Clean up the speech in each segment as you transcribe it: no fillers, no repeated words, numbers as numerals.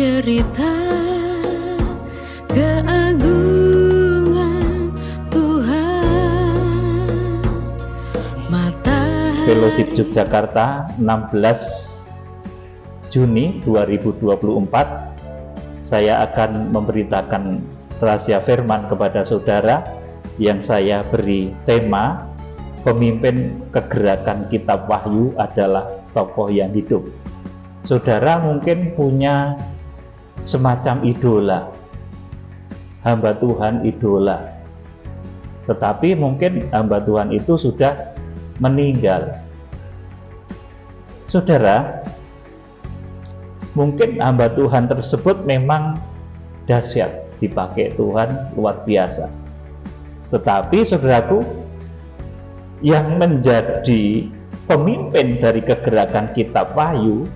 cerita keagungan Tuhan. Fellowship Yogyakarta 16 Juni 2024 saya akan memberitakan rahasia firman kepada saudara yang saya beri tema pemimpin kegerakan kitab Wahyu adalah tokoh yang hidup. Saudara mungkin punya semacam idola, hamba Tuhan idola, tetapi mungkin hamba Tuhan itu sudah meninggal. Saudara, mungkin hamba Tuhan tersebut memang dahsyat, dipakai Tuhan luar biasa. Tetapi saudaraku, yang menjadi pemimpin dari kegerakan kitab Wahyu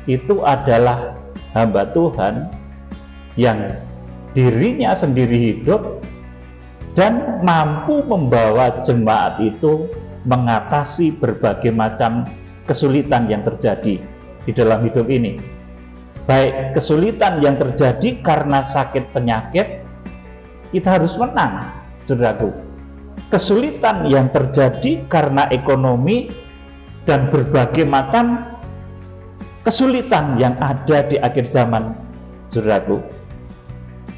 itu adalah hamba Tuhan yang dirinya sendiri hidup dan mampu membawa jemaat itu mengatasi berbagai macam kesulitan yang terjadi di dalam hidup ini. Baik kesulitan yang terjadi karena sakit penyakit, kita harus menang, saudaraku. Kesulitan yang terjadi karena ekonomi dan berbagai macam kesulitan yang ada di akhir zaman, saudaraku.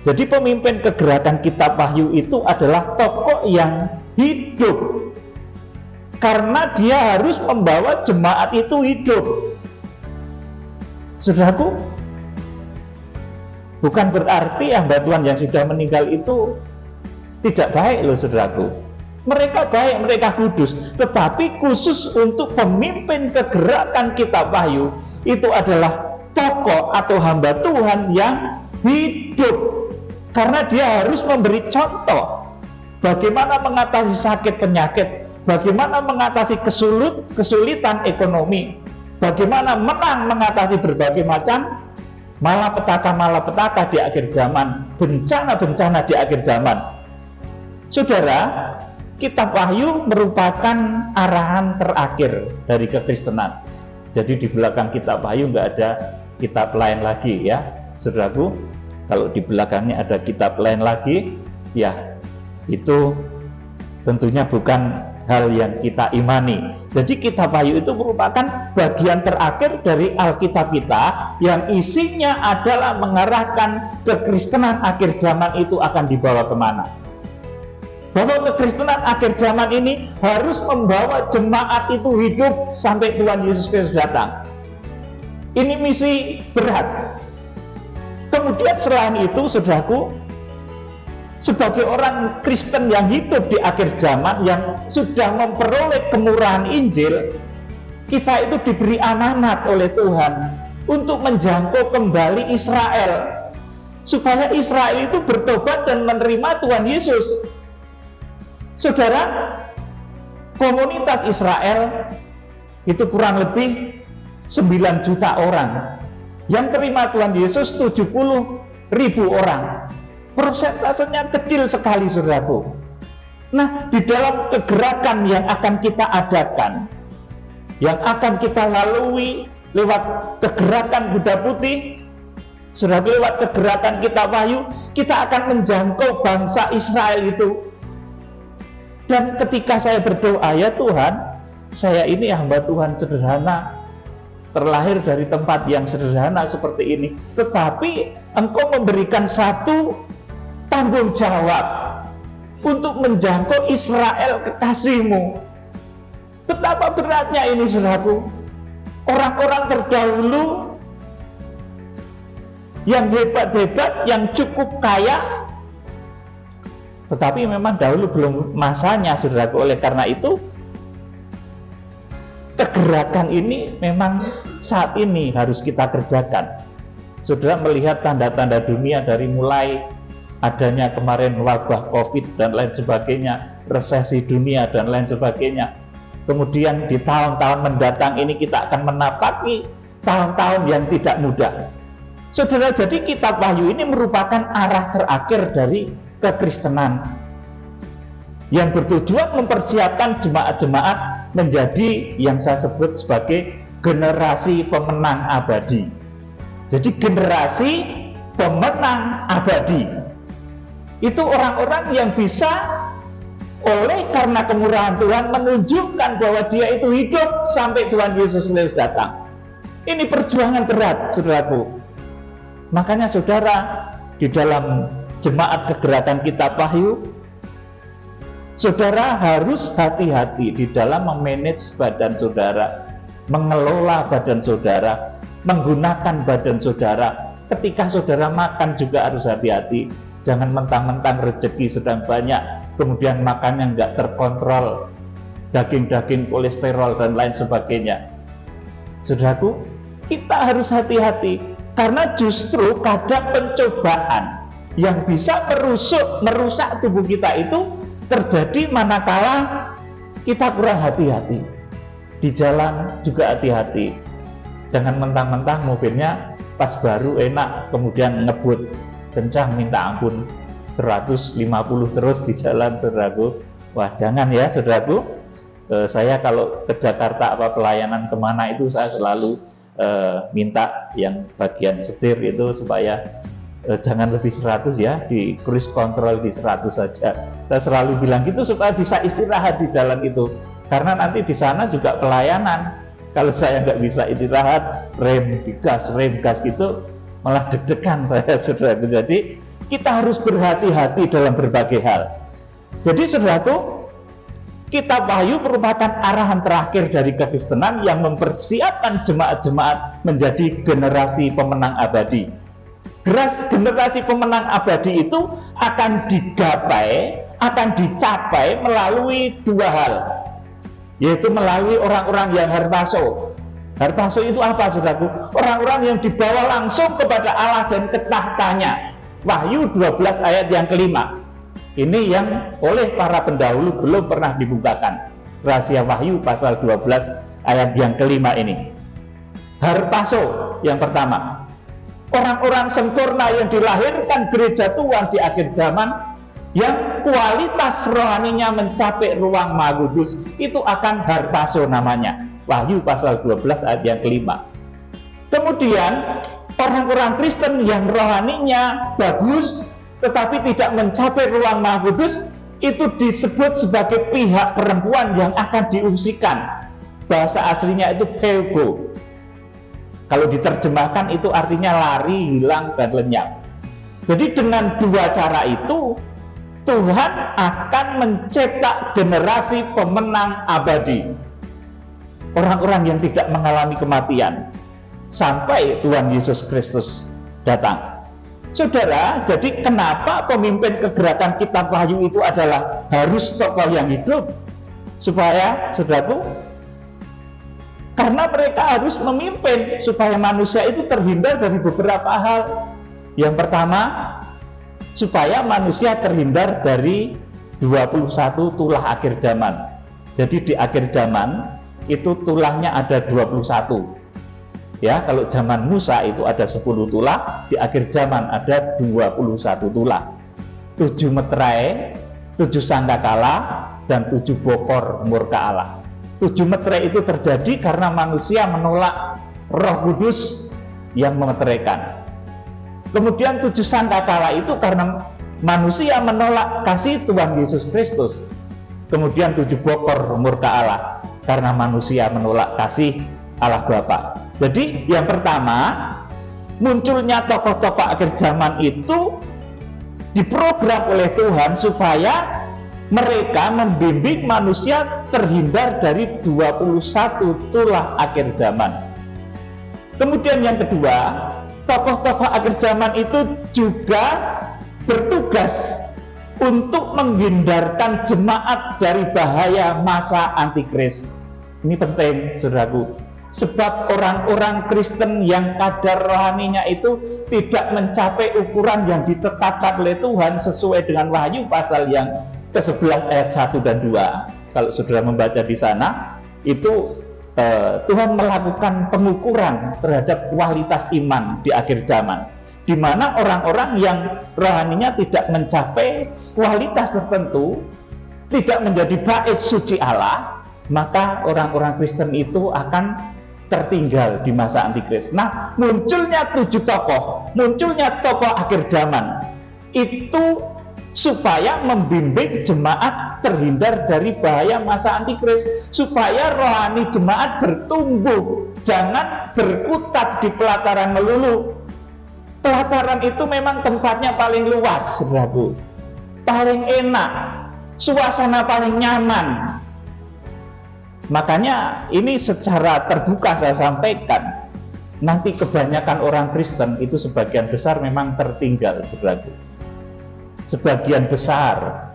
Jadi pemimpin kegerakan kitab Wahyu itu adalah tokoh yang hidup, karena dia harus membawa jemaat itu hidup. Saudaraku, bukan berarti hamba Tuhan yang sudah meninggal itu tidak baik loh, saudaraku. Mereka baik, mereka kudus. Tetapi khusus untuk pemimpin kegerakan kitab Wahyu itu adalah tokoh atau hamba Tuhan yang hidup, karena dia harus memberi contoh bagaimana mengatasi sakit penyakit, bagaimana mengatasi kesulitan ekonomi, bagaimana menang mengatasi berbagai macam malapetaka di akhir zaman, bencana-bencana di akhir zaman. Saudara, kitab Wahyu merupakan arahan terakhir dari kekristenan. Jadi di belakang kitab Wahyu nggak ada kitab lain lagi ya, saudaraku. Kalau di belakangnya ada kitab lain lagi, ya itu tentunya bukan hal yang kita imani. Jadi kitab Wahyu itu merupakan bagian terakhir dari Alkitab kita yang isinya adalah mengarahkan kekristenan akhir zaman itu akan dibawa kemana. Bahwa kekristenan akhir zaman ini harus membawa jemaat itu hidup sampai Tuhan Yesus Kristus datang. Ini misi berat. Kemudian selain itu, saudaraku, sebagai orang Kristen yang hidup di akhir zaman, yang sudah memperoleh kemurahan Injil, kita itu diberi amanat oleh Tuhan untuk menjangkau kembali Israel, supaya Israel itu bertobat dan menerima Tuhan Yesus. Saudara, komunitas Israel itu kurang lebih 9 juta orang. Yang terima Tuhan Yesus 70.000 orang. Persentasenya kecil sekali, saudaraku. Nah, di dalam kegerakan yang akan kita adakan, yang akan kita lalui lewat kegerakan Buddha Putih, saudaraku, lewat kegerakan kitab Wahyu, kita akan menjangkau bangsa Israel itu. Dan ketika saya berdoa, ya Tuhan, saya ini hamba Tuhan sederhana, terlahir dari tempat yang sederhana seperti ini, tetapi Engkau memberikan satu tanggung jawab untuk menjangkau Israel kekasih-Mu. Betapa beratnya ini, saudaraku. Orang-orang terdahulu yang hebat-hebat, yang cukup kaya, tetapi memang dahulu belum masanya, saudaraku. Oleh karena itu, kegerakan ini memang saat ini harus kita kerjakan. Saudara melihat tanda-tanda dunia dari mulai adanya kemarin wabah COVID dan lain sebagainya, resesi dunia dan lain sebagainya. Kemudian di tahun-tahun mendatang ini kita akan menapaki tahun-tahun yang tidak mudah. Saudara, jadi kitab Wahyu ini merupakan arah terakhir dari kekristenan yang bertujuan mempersiapkan jemaat-jemaat menjadi yang saya sebut sebagai generasi pemenang abadi. Jadi generasi pemenang abadi. Itu orang-orang yang bisa oleh karena kemurahan Tuhan menunjukkan bahwa dia itu hidup sampai Tuhan Yesus Kristus datang. Ini perjuangan berat, saudaraku. Makanya saudara, di dalam jemaat kegerakan Kitab Wahyu, saudara harus hati-hati di dalam memanage badan saudara, mengelola badan saudara, menggunakan badan saudara. Ketika saudara makan juga harus hati-hati. Jangan mentang-mentang rezeki sedang banyak, kemudian makannya nggak terkontrol, daging-daging, kolesterol, dan lain sebagainya. Saudaraku, kita harus hati-hati, karena justru kadang pencobaan yang bisa merusak tubuh kita itu terjadi manakala kita kurang hati-hati. Di jalan juga hati-hati. Jangan mentang-mentang mobilnya pas baru enak, kemudian ngebut kencang minta ampun 150 terus di jalan, saudaraku. Wah, jangan ya, saudaraku. Saya kalau ke Jakarta pelayanan kemana itu saya selalu minta yang bagian setir itu supaya jangan lebih 100 ya, di cruise control di 100 saja. Saya selalu bilang gitu supaya bisa istirahat di jalan itu, karena nanti di sana juga pelayanan. Kalau saya nggak bisa istirahat, rem gas gitu, malah deg-degan saya, saudaraku. Jadi kita harus berhati-hati dalam berbagai hal. Jadi saudaraku, Kitab Wahyu merupakan arahan terakhir dari kekristenan yang mempersiapkan jemaat-jemaat menjadi generasi pemenang abadi. Generasi pemenang abadi itu akan digapai, akan dicapai melalui dua hal, yaitu melalui orang-orang yang harpaso. Harpaso itu apa, saudaraku? Orang-orang yang dibawa langsung kepada Allah dan ke tahtanya. Wahyu 12 ayat yang kelima. Ini yang oleh para pendahulu belum pernah dibukakan. Rahasia Wahyu pasal 12 ayat yang kelima ini. Harpaso yang pertama. Orang-orang sempurna yang dilahirkan gereja Tuhan di akhir zaman, yang kualitas rohaninya mencapai ruang Maha Kudus, itu akan harpaso namanya. Wahyu pasal 12 ayat yang kelima. Kemudian orang-orang Kristen yang rohaninya bagus tetapi tidak mencapai ruang Maha Kudus, itu disebut sebagai pihak perempuan yang akan diungsikan. Bahasa aslinya itu peugo. Kalau diterjemahkan itu artinya lari, hilang, dan lenyap. Jadi dengan dua cara itu Tuhan akan mencetak generasi pemenang abadi. Orang-orang yang tidak mengalami kematian sampai Tuhan Yesus Kristus datang. Saudara, jadi kenapa pemimpin kegerakan Kitab Wahyu itu adalah harus tokoh yang hidup? Supaya, saudaraku, karena mereka harus memimpin supaya manusia itu terhindar dari beberapa hal. Yang pertama, supaya manusia terhindar dari 21 tulah akhir zaman. Jadi di akhir zaman itu tulahnya ada 21. Ya, kalau zaman Musa itu ada 10 tulah, di akhir zaman ada 21 tulah. 7 meterai, 7 sangkakala, dan 7 bokor murka Allah. 7 meterai itu terjadi karena manusia menolak Roh Kudus yang memeteraikan. Kemudian 7 sangkakala itu karena manusia menolak kasih Tuhan Yesus Kristus. Kemudian 7 bokor murka Allah karena manusia menolak kasih Allah Bapa. Jadi yang pertama, munculnya tokoh-tokoh akhir zaman itu diprogram oleh Tuhan supaya mereka membimbing manusia terhindar dari 21 tulah akhir zaman. Kemudian yang kedua, tokoh-tokoh akhir zaman itu juga bertugas untuk menghindarkan jemaat dari bahaya masa antikris. Ini penting, saudaraku. Sebab orang-orang Kristen yang kadar rohaninya itu tidak mencapai ukuran yang ditetapkan oleh Tuhan sesuai dengan Wahyu pasal yang ke-11 ayat 1 dan 2. Kalau saudara membaca di sana, itu Tuhan melakukan pengukuran terhadap kualitas iman di akhir zaman, di mana orang-orang yang rohaninya tidak mencapai kualitas tertentu, tidak menjadi bait suci Allah, maka orang-orang Kristen itu akan tertinggal di masa antikris. Nah, munculnya 7 tokoh, munculnya tokoh akhir zaman itu supaya membimbing jemaat terhindar dari bahaya masa antikris, supaya rohani jemaat bertumbuh, jangan berkutat di pelataran melulu. Pelataran itu memang tempatnya paling luas, saudaraku, paling enak, suasana paling nyaman. Makanya ini secara terbuka saya sampaikan, nanti kebanyakan orang Kristen itu sebagian besar memang tertinggal, saudaraku. Sebagian besar,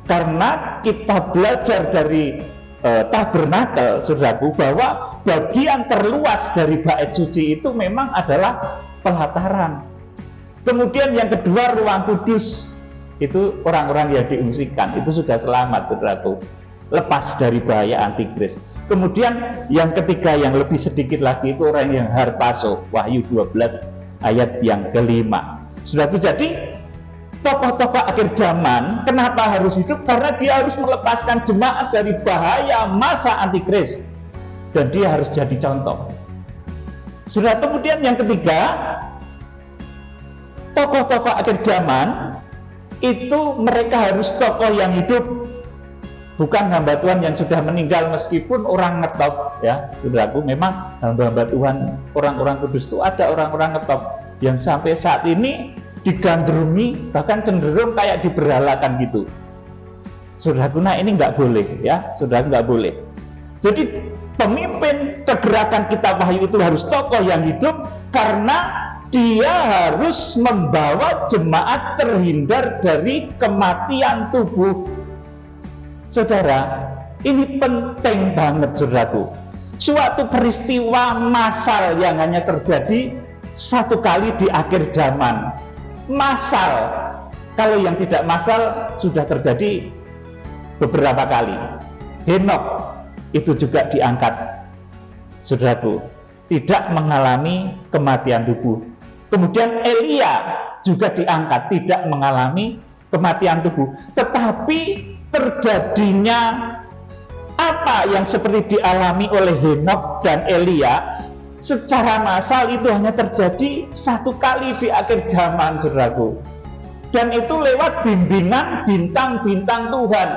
karena kita belajar dari tabernakel, saudaraku, bahwa bagian terluas dari bait suci itu memang adalah pelataran. Kemudian yang kedua, ruang kudus, itu orang-orang yang diungsikan, itu sudah selamat, saudaraku, lepas dari bahaya antikris. Kemudian yang ketiga yang lebih sedikit lagi itu orang yang harpaso, Wahyu 12 ayat yang kelima. Saudaraku, jadi tokoh-tokoh akhir zaman kenapa harus hidup? Karena dia harus melepaskan jemaat dari bahaya masa antikris, dan dia harus jadi contoh. Sudah, kemudian yang ketiga, tokoh-tokoh akhir zaman itu mereka harus tokoh yang hidup, bukan hamba Tuhan yang sudah meninggal meskipun orang ngetop, ya saudaraku. Memang hamba-hamba Tuhan, orang-orang kudus itu ada orang-orang ngetop yang sampai saat ini digandrungi, bahkan cenderung kayak diberhalakan gitu. Saudaraku, nah ini nggak boleh, ya saudara, nggak boleh. Jadi pemimpin kegerakan Kitab Wahyu itu harus tokoh yang hidup, karena dia harus membawa jemaat terhindar dari kematian tubuh. Saudara, ini penting banget, saudaraku. Suatu peristiwa massal yang hanya terjadi satu kali di akhir zaman. Massal, kalau yang tidak massal sudah terjadi beberapa kali. Henokh itu juga diangkat, saudaraku, tidak mengalami kematian tubuh. Kemudian Elia juga diangkat, tidak mengalami kematian tubuh. Tetapi terjadinya apa yang seperti dialami oleh Henokh dan Elia secara massal itu hanya terjadi satu kali di akhir zaman, saudaraku. Dan itu lewat bimbingan bintang-bintang Tuhan.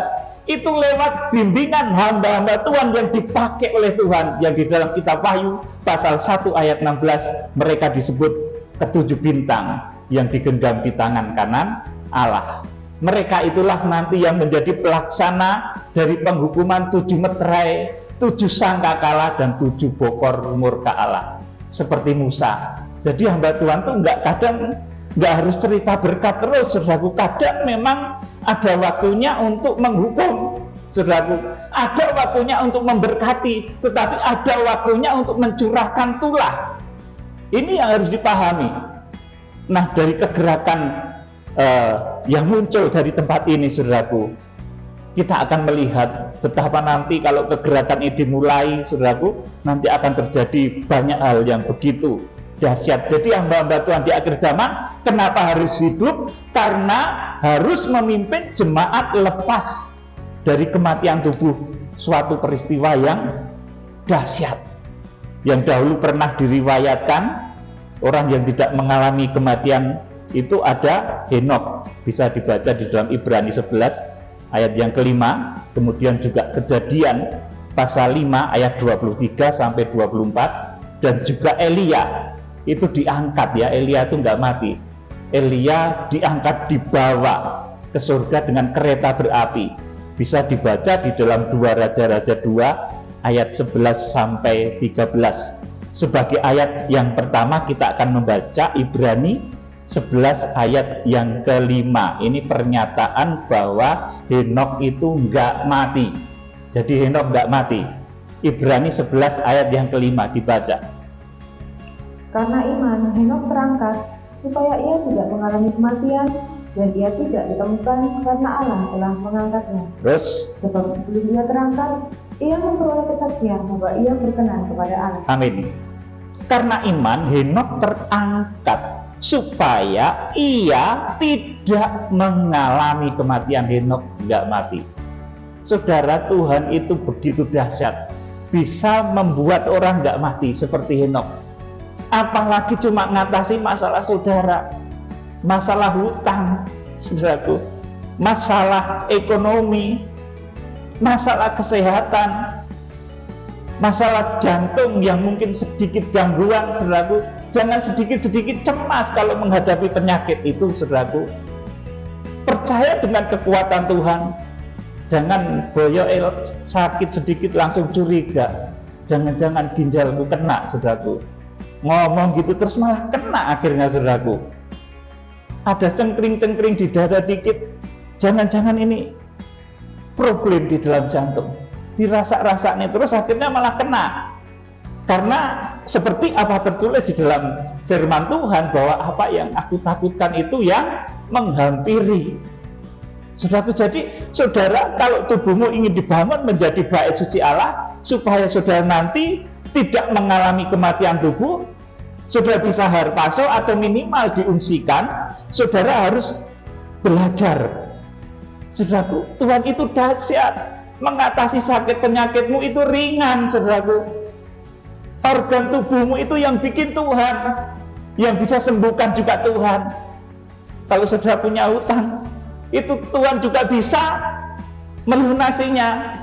Itu lewat bimbingan hamba-hamba Tuhan yang dipakai oleh Tuhan, yang di dalam Kitab Wahyu pasal 1 ayat 16 mereka disebut ketujuh bintang yang digenggam di tangan kanan Allah. Mereka itulah nanti yang menjadi pelaksana dari penghukuman 7 meterai, 7 sangkakala, dan 7 bokor murka Allah, seperti Musa. Jadi hamba Tuhan tuh nggak harus cerita berkat terus, saudaraku. Kadang memang ada waktunya untuk menghukum, saudaraku. Ada waktunya untuk memberkati, tetapi ada waktunya untuk mencurahkan tulah. Ini yang harus dipahami. Nah, dari kegerakan yang muncul dari tempat ini, saudaraku, kita akan melihat betapa nanti kalau kegerakan ini dimulai, saudaraku, nanti akan terjadi banyak hal yang begitu dahsyat. Jadi hamba-hamba Tuhan di akhir zaman kenapa harus hidup? Karena harus memimpin jemaat lepas dari kematian tubuh, suatu peristiwa yang dahsyat yang dahulu pernah diriwayatkan. Orang yang tidak mengalami kematian itu ada Henokh, bisa dibaca di dalam Ibrani 11 ayat yang kelima. Kemudian juga Kejadian pasal 5 ayat 23 sampai 24, dan juga Elia itu diangkat, ya. Elia itu nggak mati. Elia diangkat, dibawa ke surga dengan kereta berapi. Bisa dibaca di dalam 2 Raja-Raja 2 ayat 11 sampai 13. Sebagai ayat yang pertama kita akan membaca Ibrani 11 ayat yang kelima. Ini pernyataan bahwa Henokh itu nggak mati. Jadi Henokh nggak mati. Ibrani 11 ayat yang kelima dibaca. Karena iman, Henokh terangkat supaya ia tidak mengalami kematian, dan ia tidak ditemukan karena Allah telah mengangkatnya. Terus? Sebab sebelum ia terangkat, ia memperoleh kesaksian bahwa ia berkenan kepada Allah. Amin. Karena iman, Henokh terangkat supaya ia tidak mengalami kematian. Henokh nggak mati. Saudara, Tuhan itu begitu dahsyat. bisa membuat orang nggak mati seperti Henokh. Apalagi cuma ngatasi masalah saudara, masalah hutang, saudaraku, masalah ekonomi, masalah kesehatan, masalah jantung yang mungkin sedikit gangguan, saudaraku. Jangan sedikit-sedikit cemas kalau menghadapi penyakit itu, saudaraku. Percaya dengan kekuatan Tuhan. Jangan boyo sakit sedikit langsung curiga. Jangan-jangan ginjalmu kena, saudaraku. Ngomong gitu terus malah kena akhirnya, saudaraku. Ada cengkring-cengkring di dada dikit, jangan-jangan ini problem di dalam jantung. Dirasa-rasa nih terus akhirnya malah kena. Karena seperti apa tertulis di dalam firman Tuhan, bahwa apa yang aku takutkan itu yang menghampiri. Saudaraku, jadi saudara, kalau tubuhmu ingin dibangun menjadi bait suci Allah, supaya saudara nanti tidak mengalami kematian tubuh, saudara bisa harpaso atau minimal diungsikan, saudara harus belajar. Saudaraku, Tuhan itu dahsyat. Mengatasi sakit penyakitmu itu ringan, saudaraku. Organ tubuhmu itu yang bikin Tuhan, yang bisa sembuhkan juga Tuhan. Kalau saudara punya hutang, itu Tuhan juga bisa melunasinya.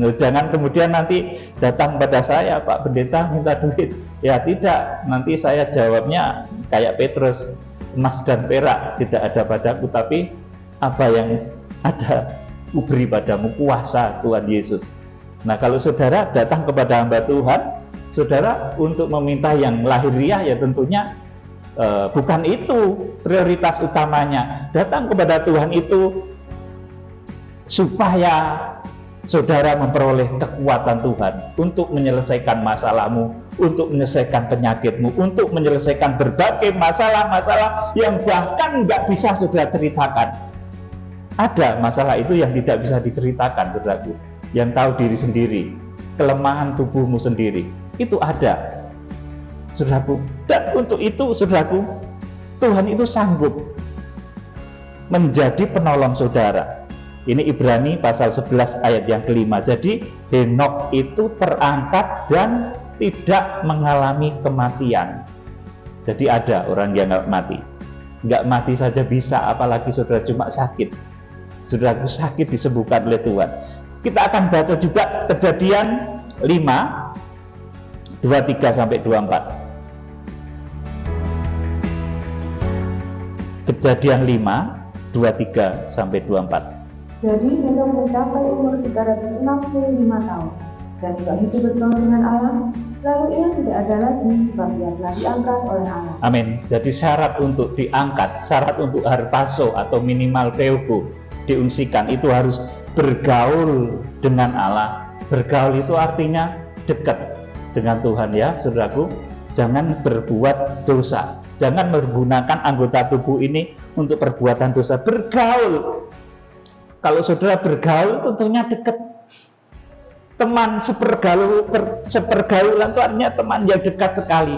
Nah, jangan kemudian nanti datang pada saya, Pak Pendeta minta duit. Ya tidak, nanti saya jawabnya kayak Petrus, emas dan perak tidak ada padaku, tapi apa yang ada kuberi padamu, kuasa Tuhan Yesus. Nah, kalau saudara datang kepada hamba Tuhan, saudara untuk meminta yang lahiriah, ya tentunya bukan itu prioritas utamanya. Datang kepada Tuhan itu supaya saudara memperoleh kekuatan Tuhan untuk menyelesaikan masalahmu, untuk menyelesaikan penyakitmu, untuk menyelesaikan berbagai masalah-masalah yang bahkan nggak bisa saudara ceritakan. Ada masalah itu yang tidak bisa diceritakan, saudaraku, yang tahu diri sendiri, kelemahan tubuhmu sendiri, itu ada, saudaraku. Dan untuk itu, saudaraku, Tuhan itu sanggup menjadi penolong saudara. Ini Ibrani pasal 11 ayat yang kelima. Jadi Henokh itu terangkat dan tidak mengalami kematian. Jadi ada orang yang nggak mati saja bisa, apalagi saudara cuma sakit. Saudaraku, sakit disembuhkan oleh Tuhan. Kita akan baca juga Kejadian 5 23-24. Kejadian 5 23-24. Jadi Henokh mencapai umur 365 tahun dan tidak hidup bergaul dengan Allah. Lalu ia tidak ada lagi sebab ia telah diangkat oleh Allah. Amin. Jadi syarat untuk diangkat, syarat untuk harpaso atau minimal theogo diungsikan itu harus bergaul dengan Allah. Bergaul itu artinya dekat dengan Tuhan, ya saudaraku. Jangan berbuat dosa, jangan menggunakan anggota tubuh ini untuk perbuatan dosa. Bergaul. Kalau saudara bergaul tentunya dekat. Teman sepergaulan itu artinya teman yang dekat sekali.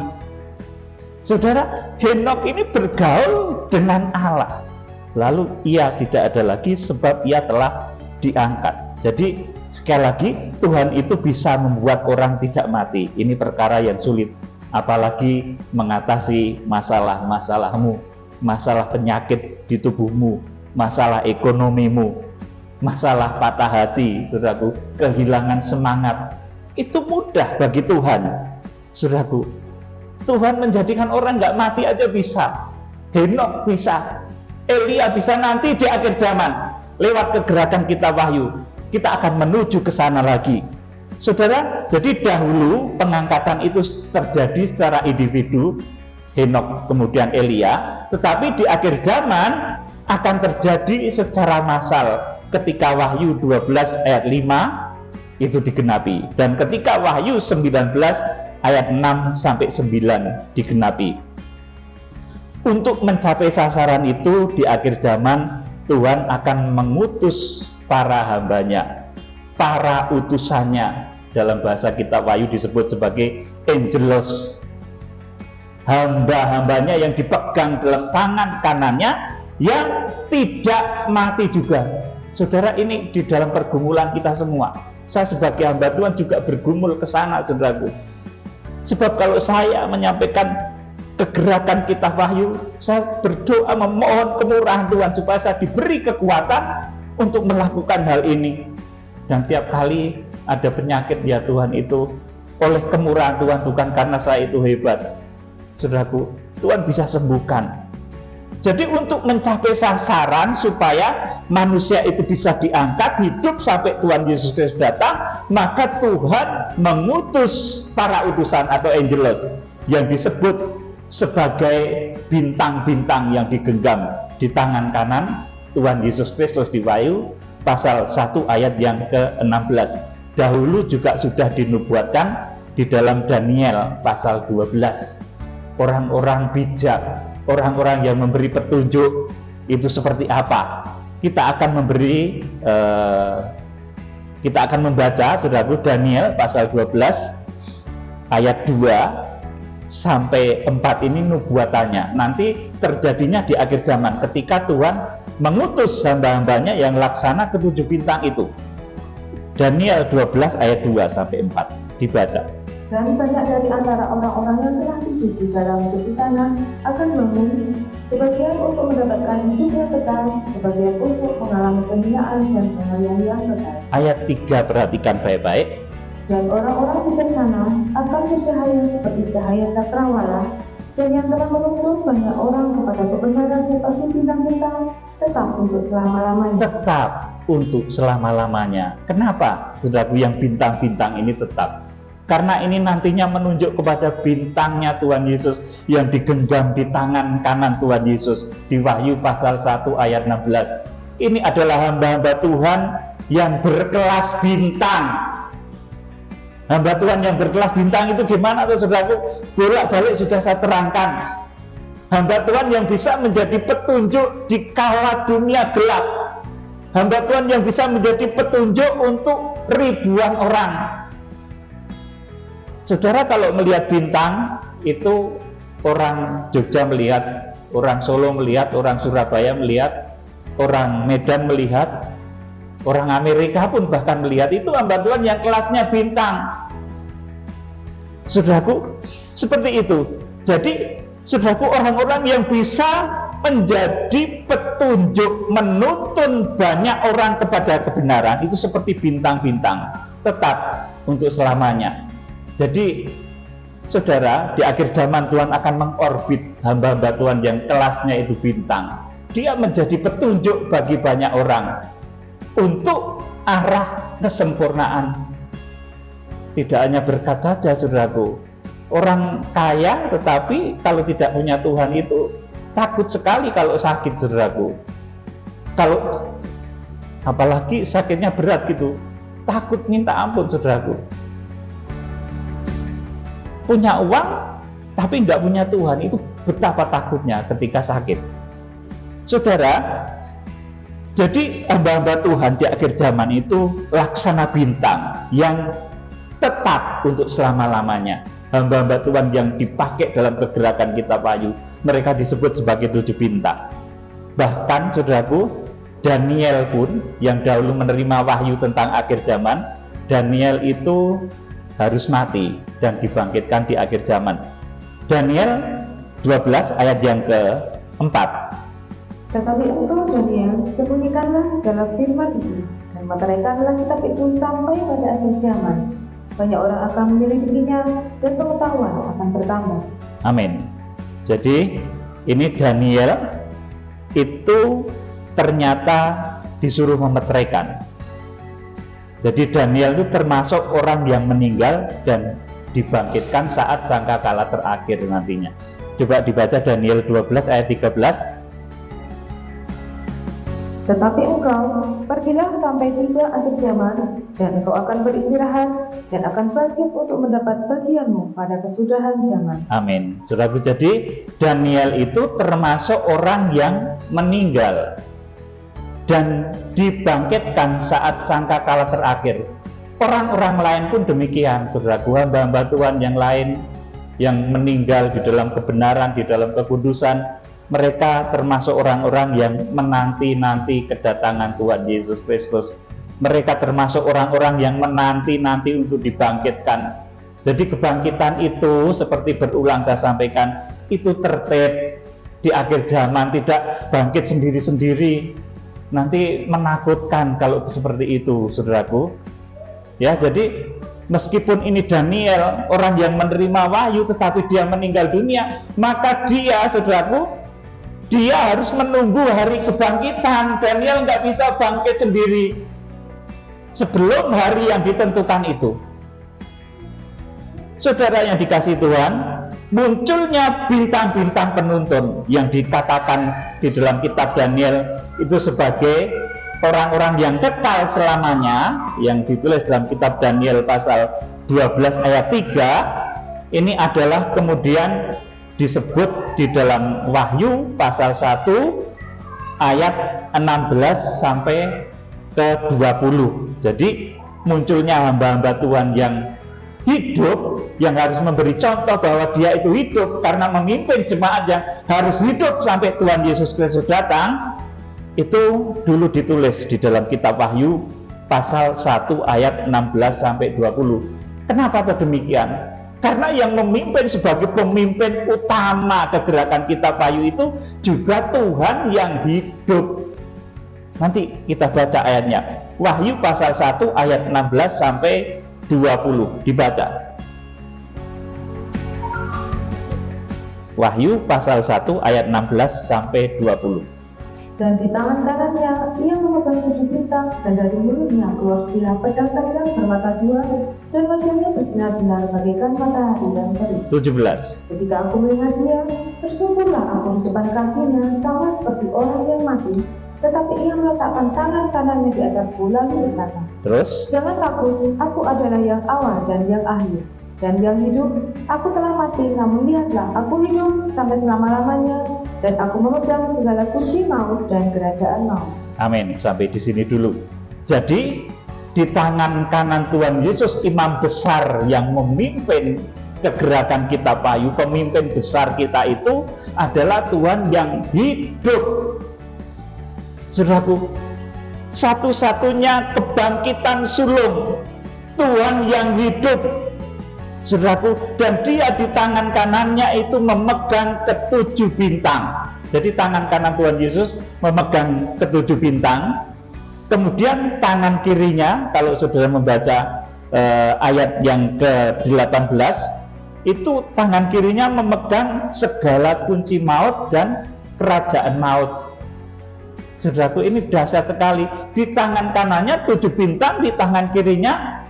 Saudara, Henokh ini bergaul dengan Allah. Lalu ia tidak ada lagi sebab ia telah diangkat. Jadi sekali lagi, Tuhan itu bisa membuat orang tidak mati. Ini perkara yang sulit. Apalagi mengatasi masalah-masalahmu, masalah penyakit di tubuhmu, masalah ekonomimu, masalah patah hati, saudaraku, kehilangan semangat. Itu mudah bagi Tuhan, saudaraku. Tuhan menjadikan orang nggak mati aja bisa. Henokh bisa, Elia bisa, nanti di akhir zaman lewat kegerakan kitab Wahyu kita akan menuju ke sana lagi. Saudara, jadi dahulu pengangkatan itu terjadi secara individu, Henokh kemudian Elia, tetapi di akhir zaman akan terjadi secara massal ketika Wahyu 12 ayat 5 itu digenapi, dan ketika Wahyu 19 ayat 6 sampai 9 digenapi. Untuk mencapai sasaran itu di akhir zaman, Tuhan akan mengutus para hambanya, para utusannya. Dalam bahasa kitab Wahyu disebut sebagai angelos. Hamba-hambanya yang dipegang dalam tangan kanannya yang tidak mati juga. Saudara, ini di dalam pergumulan kita semua. Saya sebagai hamba Tuhan juga bergumul ke sana, saudaraku. Sebab kalau saya menyampaikan kegerakan kitab Wahyu, saya berdoa memohon kemurahan Tuhan supaya saya diberi kekuatan untuk melakukan hal ini. Dan tiap kali ada penyakit, ya Tuhan, itu oleh kemurahan Tuhan, bukan karena saya itu hebat. Saudaraku, Tuhan bisa sembuhkan. Jadi untuk mencapai sasaran supaya manusia itu bisa diangkat hidup sampai Tuhan Yesus Kristus datang, maka Tuhan mengutus para utusan atau angelos yang disebut sebagai bintang-bintang yang digenggam di tangan kanan Tuhan Yesus Kristus di Wahyu pasal 1 ayat yang ke-16. Dahulu juga sudah dinubuatkan di dalam Daniel pasal 12. Orang-orang bijak, orang-orang yang memberi petunjuk itu seperti apa? Kita akan membaca, saudaraku, Daniel pasal 12 ayat 2 sampai 4 ini nubuatannya. Nanti terjadinya di akhir zaman ketika Tuhan mengutus hamba-hambanya yang laksana ketujuh bintang itu. Daniel 12 ayat 2 sampai 4 dibaca. Dan banyak dari antara orang-orang yang telah tidur di dalam tepi tanah akan bangun, sebagian untuk mendapatkan hidup yang kekal, sebagian untuk mengalami kehinaan dan pengalian yang kekal. Ayat 3 perhatikan baik-baik. Dan orang-orang bijaksana akan bercahaya seperti cahaya cakrawala, dan yang telah menuntun banyak orang kepada kebenaran seperti bintang-bintang, tetap untuk selama-lamanya. Tetap untuk selama-lamanya. Kenapa, saudaraku, yang bintang-bintang ini tetap? Karena ini nantinya menunjuk kepada bintangnya Tuhan Yesus yang digenggam di tangan kanan Tuhan Yesus di Wahyu pasal 1 ayat 16. Ini adalah hamba-hamba Tuhan yang berkelas bintang. Hamba Tuhan yang berkelas bintang itu gimana tuh, saudaraku? Bolak-balik sudah saya terangkan. Hamba Tuhan yang bisa menjadi petunjuk di kala dunia gelap. Hamba Tuhan yang bisa menjadi petunjuk untuk ribuan orang. Saudara, kalau melihat bintang itu, orang Jogja melihat, orang Solo melihat, orang Surabaya melihat, orang Medan melihat, orang Amerika pun bahkan melihat. Itu hamba Tuhan yang kelasnya bintang. Saudaraku, seperti itu. Jadi, saudaraku, orang-orang yang bisa menjadi petunjuk, menuntun banyak orang kepada kebenaran, itu seperti bintang-bintang, tetap untuk selamanya. Jadi, saudara, di akhir zaman Tuhan akan mengorbit hamba-hamba Tuhan yang kelasnya itu bintang. Dia menjadi petunjuk bagi banyak orang untuk arah kesempurnaan. Tidak hanya berkat saja, saudaraku. Orang kaya tetapi kalau tidak punya Tuhan itu takut sekali kalau sakit, saudaraku. Kalau apalagi sakitnya berat gitu, takut minta ampun, saudaraku. Punya uang tapi nggak punya Tuhan, itu betapa takutnya ketika sakit. Saudara, jadi hamba-hamba Tuhan di akhir zaman itu laksana bintang yang tetap untuk selama-lamanya. Hamba-hamba Tuhan yang dipakai dalam kegerakan kitab Wahyu, mereka disebut sebagai 7 bintang. Bahkan, saudaraku, Daniel pun yang dahulu menerima wahyu tentang akhir zaman, Daniel itu harus mati dan dibangkitkan di akhir zaman. Daniel 12 ayat yang ke-4. Tetapi engkau, Daniel, sembunyikanlah segala firman itu dan meteraikanlah kitab itu sampai pada akhir zaman. Banyak orang akan menyelidikinya dan pengetahuan akan bertambah. Amin. Jadi ini Daniel itu ternyata disuruh memeteraikan. Jadi Daniel itu termasuk orang yang meninggal dan dibangkitkan saat sangkakala terakhir nantinya. Coba dibaca Daniel 12 ayat 13. Tetapi engkau pergilah sampai tiba akhir zaman, dan engkau akan beristirahat dan akan bangkit untuk mendapat bagianmu pada kesudahan zaman. Amin. Saudaraku, jadi Daniel itu termasuk orang yang meninggal dan dibangkitkan saat sangkakala terakhir. Orang-orang lain pun demikian, saudaraku, hamba-hamba Tuhan yang lain yang meninggal di dalam kebenaran, di dalam kekudusan, mereka termasuk orang-orang yang menanti-nanti kedatangan Tuhan Yesus Kristus Mereka termasuk orang-orang yang menanti-nanti untuk dibangkitkan. Jadi kebangkitan itu seperti berulang saya sampaikan, itu tertib di akhir zaman, tidak bangkit sendiri-sendiri. Nanti menakutkan kalau seperti itu, saudaraku. Ya, jadi meskipun ini Daniel, orang yang menerima wahyu tetapi dia meninggal dunia, maka dia, saudaraku, dia harus menunggu hari kebangkitan. Daniel nggak bisa bangkit sendiri sebelum hari yang ditentukan itu. Saudara yang dikasihi Tuhan, munculnya bintang-bintang penuntun yang dikatakan di dalam kitab Daniel itu sebagai orang-orang yang kekal selamanya, yang ditulis dalam kitab Daniel pasal 12 ayat 3. Ini adalah kemudian disebut di dalam Wahyu pasal 1 ayat 16 sampai ke 20. Jadi munculnya hamba-hamba Tuhan yang hidup, yang harus memberi contoh bahwa dia itu hidup karena memimpin jemaat yang harus hidup sampai Tuhan Yesus Kristus datang. Itu dulu ditulis di dalam kitab Wahyu pasal 1 ayat 16 sampai 20. Kenapa demikian? Karena yang memimpin sebagai pemimpin utama kegerakan kitab Wahyu itu juga Tuhan yang hidup. Nanti kita baca ayatnya. Wahyu pasal 1 ayat 16 sampai 20, dibaca. Wahyu pasal 1 ayat 16 sampai 20. Dan di tangan kanannya ia memegang 7 bintang, dan dari mulutnya keluar sebilah pedang tajam bermata 2, dan wajahnya bersinar-sinar bagaikan matahari yang terik. 17. Ketika aku melihat dia, tersungkurlah aku di depan kakinya, sama seperti orang yang mati. Tetapi ia meletakkan tangan kanannya di atasku lalu berkata, Terus? Jangan takut, aku adalah yang awal dan yang akhir, dan yang hidup. Aku telah mati, namun lihatlah, aku hidup sampai selama-lamanya, dan aku memegang segala kunci maut dan kerajaan maut. Amin. Sampai di sini dulu. Jadi di tangan kanan Tuhan Yesus, imam besar yang memimpin kegerakan kitab Wahyu, pemimpin besar kita itu adalah Tuhan yang hidup. Saudaraku, satu-satunya kebangkitan sulung, Tuhan yang hidup, saudaraku, dan dia di tangan kanannya itu memegang ketujuh bintang. Jadi tangan kanan Tuhan Yesus memegang ketujuh bintang. Kemudian tangan kirinya, kalau saudara membaca ayat yang ke-18, itu tangan kirinya memegang segala kunci maut dan kerajaan maut. Saudaraku, ini dahsyat sekali. Di tangan kanannya 7 bintang, di tangan kirinya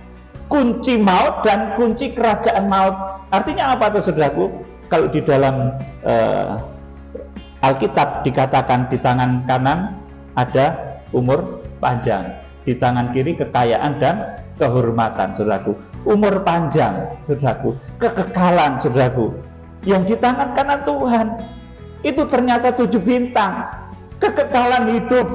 kunci maut dan kunci kerajaan maut. Artinya apa tuh, saudaraku? Kalau di dalam Alkitab dikatakan di tangan kanan ada umur panjang, di tangan kiri kekayaan dan kehormatan, saudaraku. Umur panjang, saudaraku, kekekalan, saudaraku. Yang di tangan kanan Tuhan itu ternyata 7 bintang. Kekekalan hidup,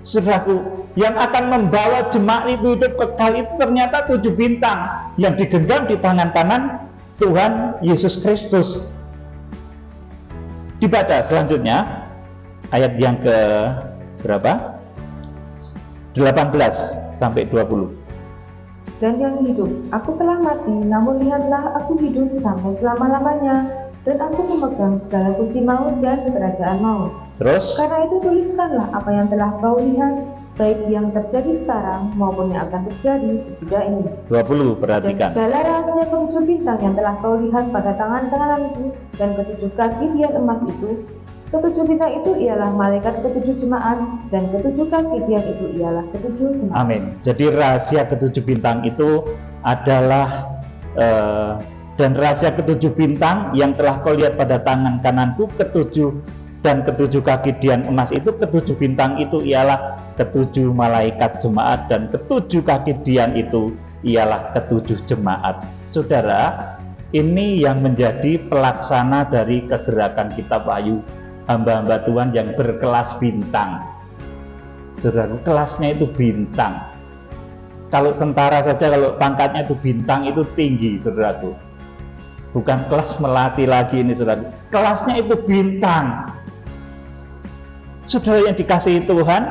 saudaraku, yang akan membawa jemaat itu hidup kekal itu ternyata 7 bintang yang digenggam di tangan kanan Tuhan Yesus Kristus. Dibaca selanjutnya ayat yang ke berapa? 18 sampai 20. Dan yang hidup, aku telah mati, namun lihatlah aku hidup sampai selama-lamanya, dan aku memegang segala kunci maut dan kerajaan maut. Terus? Karena itu tuliskanlah apa yang telah kau lihat, baik yang terjadi sekarang maupun yang akan terjadi sesudah ini. 20, Dan perhatikan. segala rahasia ketujuh bintang yang telah kau lihat pada tangan kananku dan ketujuh kaki dian emas itu. Ketujuh bintang itu ialah malaikat ketujuh jemaat, dan ketujuh kaki dian itu ialah ketujuh jemaat. Amin. Jadi rahasia ketujuh bintang itu adalah dan rahasia ketujuh bintang yang telah kau lihat pada tangan kananku, ketujuh dan ketujuh kaki dian emas itu, ketujuh bintang itu ialah ketujuh malaikat jemaat, dan ketujuh kaki dian itu ialah ketujuh jemaat. Saudara, ini yang menjadi pelaksana dari kegerakan kitab Wahyu, hamba-hamba Tuhan yang berkelas bintang. Saudara, kelasnya itu bintang. Kalau tentara saja, kalau pangkatnya itu bintang, itu tinggi, saudaraku. Bukan kelas melati lagi ini, saudara. Kelasnya itu bintang. Saudara yang dikasihi Tuhan,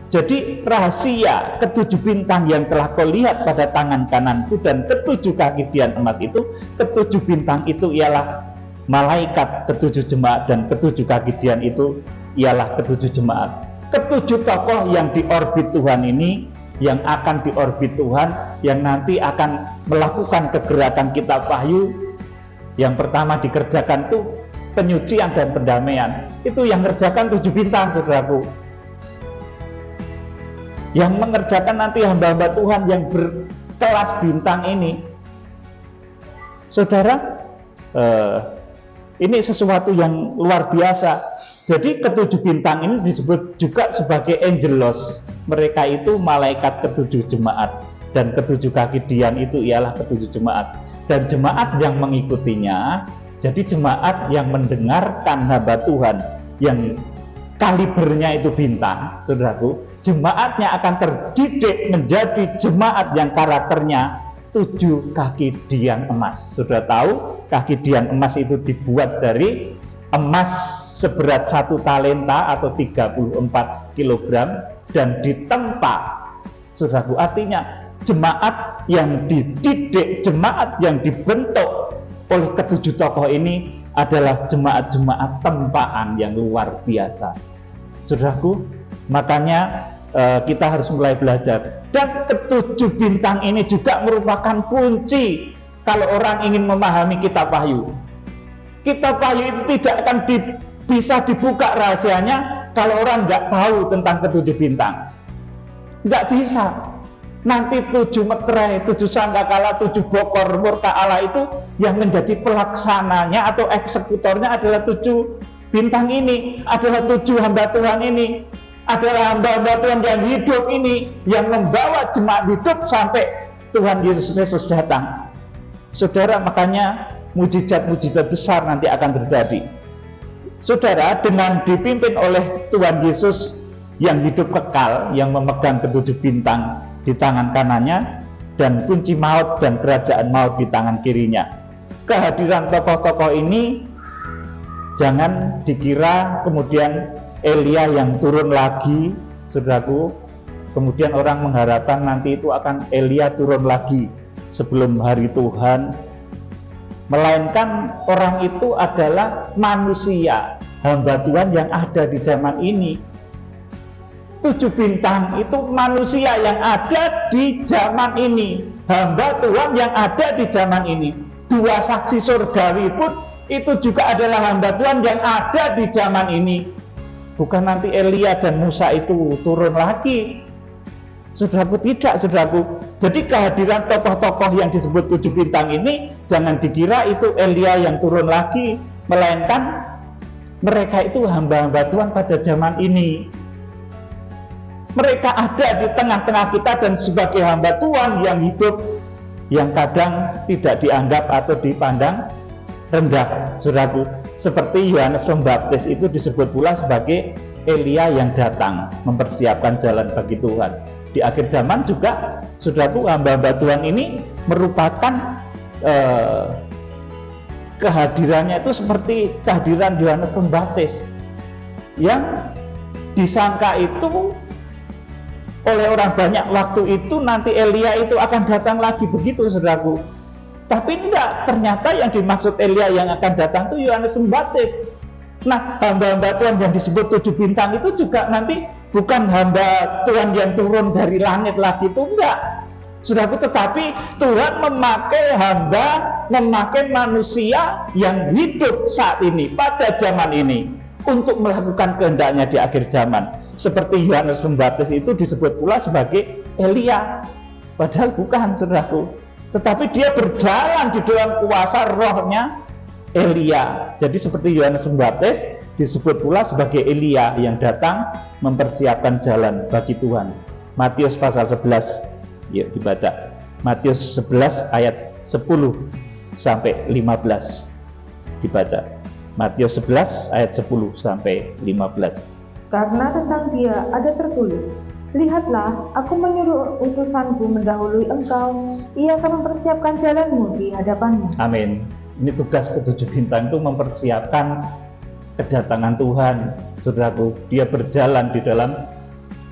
Jadi rahasia ketujuh bintang yang telah kau lihat pada tangan kananku dan ketujuh kaki dian emas itu, ketujuh bintang itu ialah malaikat ketujuh jemaat dan ketujuh kaki dian itu ialah ketujuh jemaat. Ketujuh tokoh yang diorbit Tuhan ini, yang akan diorbit Tuhan, yang nanti akan melakukan kegerakan kitab Wahyu. Yang pertama dikerjakan tuh penyucian dan pendamaian. Itu yang mengerjakan tujuh bintang, saudaraku. Yang mengerjakan nanti hamba-hamba Tuhan yang berkelas bintang ini. Saudara, ini sesuatu yang luar biasa. Jadi ketujuh bintang ini disebut juga sebagai angelos. Mereka itu malaikat ketujuh jemaat, dan ketujuh kaki dian itu ialah ketujuh jemaat. Dan jemaat yang mengikutinya, jadi jemaat yang mendengarkan hamba Tuhan yang kalibernya itu bintang, saudaraku, jemaatnya akan terdidik menjadi jemaat yang karakternya tujuh kaki dian emas. Sudah tahu kaki dian emas itu dibuat dari emas seberat 1 talenta atau 34 kilogram dan ditempa. Saudaraku, artinya jemaat yang dididik, jemaat yang dibentuk oleh ketujuh tokoh ini adalah jemaat-jemaat tempaan yang luar biasa. Saudaraku, makanya kita harus mulai belajar. Dan ketujuh bintang ini juga merupakan kunci kalau orang ingin memahami kitab Wahyu. Kitab Wahyu itu tidak akan bisa dibuka rahasianya kalau orang nggak tahu tentang ketujuh bintang. Nggak bisa. Nanti 7 meterai, 7 sangkakala, 7 bokor murka Allah itu yang menjadi pelaksananya atau eksekutornya adalah 7 bintang ini, adalah 7 hamba Tuhan ini, adalah hamba-hamba Tuhan yang hidup ini, yang membawa jemaat hidup sampai Tuhan Yesus Kristus datang. Saudara, makanya mujizat-mujizat besar nanti akan terjadi. Saudara, dengan dipimpin oleh Tuhan Yesus yang hidup kekal, yang memegang ketujuh bintang di tangan kanannya dan kunci maut dan kerajaan maut di tangan kirinya. Kehadiran tokoh-tokoh ini jangan dikira kemudian Elia yang turun lagi, saudaraku. Kemudian orang mengharapkan nanti itu akan Elia turun lagi sebelum hari Tuhan. Melainkan orang itu adalah manusia, hamba Tuhan yang ada di zaman ini. 7 bintang itu manusia yang ada di zaman ini, hamba Tuhan yang ada di zaman ini. 2 saksi surgawi pun itu juga adalah hamba Tuhan yang ada di zaman ini. Bukan nanti Elia dan Musa itu turun lagi. Saudaraku, tidak, saudaraku. Jadi kehadiran tokoh-tokoh yang disebut 7 bintang ini jangan dikira itu Elia yang turun lagi, melainkan mereka itu hamba-hamba Tuhan pada zaman ini. Mereka ada di tengah-tengah kita dan sebagai hamba Tuhan yang hidup, yang kadang tidak dianggap atau dipandang rendah, saudaraku. Seperti Yohanes Pembaptis itu disebut pula sebagai Elia yang datang mempersiapkan jalan bagi Tuhan. Di akhir zaman juga, saudaraku, hamba-hamba Tuhan ini merupakan kehadirannya itu seperti kehadiran Yohanes Pembaptis yang disangka itu oleh orang banyak waktu itu nanti Elia itu akan datang lagi, begitu, saudaraku. Tapi enggak, ternyata yang dimaksud Elia yang akan datang itu Yohanes Pembaptis. Nah, hamba-hamba Tuhan yang disebut 7 bintang itu juga nanti bukan hamba Tuhan yang turun dari langit lagi, itu enggak, saudaraku. Tetapi Tuhan memakai manusia yang hidup saat ini, pada zaman ini, untuk melakukan kehendaknya di akhir zaman. Seperti Yohanes Pembaptis itu disebut pula sebagai Elia, padahal bukan, saudaraku. Tetapi dia berjalan di dalam kuasa rohnya Elia. Jadi seperti Yohanes Pembaptis disebut pula sebagai Elia yang datang mempersiapkan jalan bagi Tuhan. Matius pasal 11, yuk dibaca. Matius 11 ayat 10 sampai 15 dibaca. Matius 11 ayat 10 sampai 15. Karena tentang dia ada tertulis, lihatlah, aku menyuruh utusanku mendahului engkau, ia akan mempersiapkan jalanmu di hadapanmu. Amin. Ini tugas ketujuh bintang itu mempersiapkan kedatangan Tuhan, saudaraku. Dia berjalan di dalam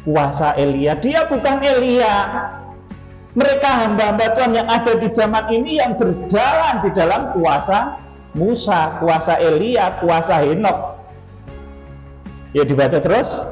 kuasa Elia. Dia bukan Elia. Mereka hamba-hamba Tuhan yang ada di zaman ini yang berjalan di dalam kuasa Musa, kuasa Elia, kuasa Henokh. Ya, dibaca terus.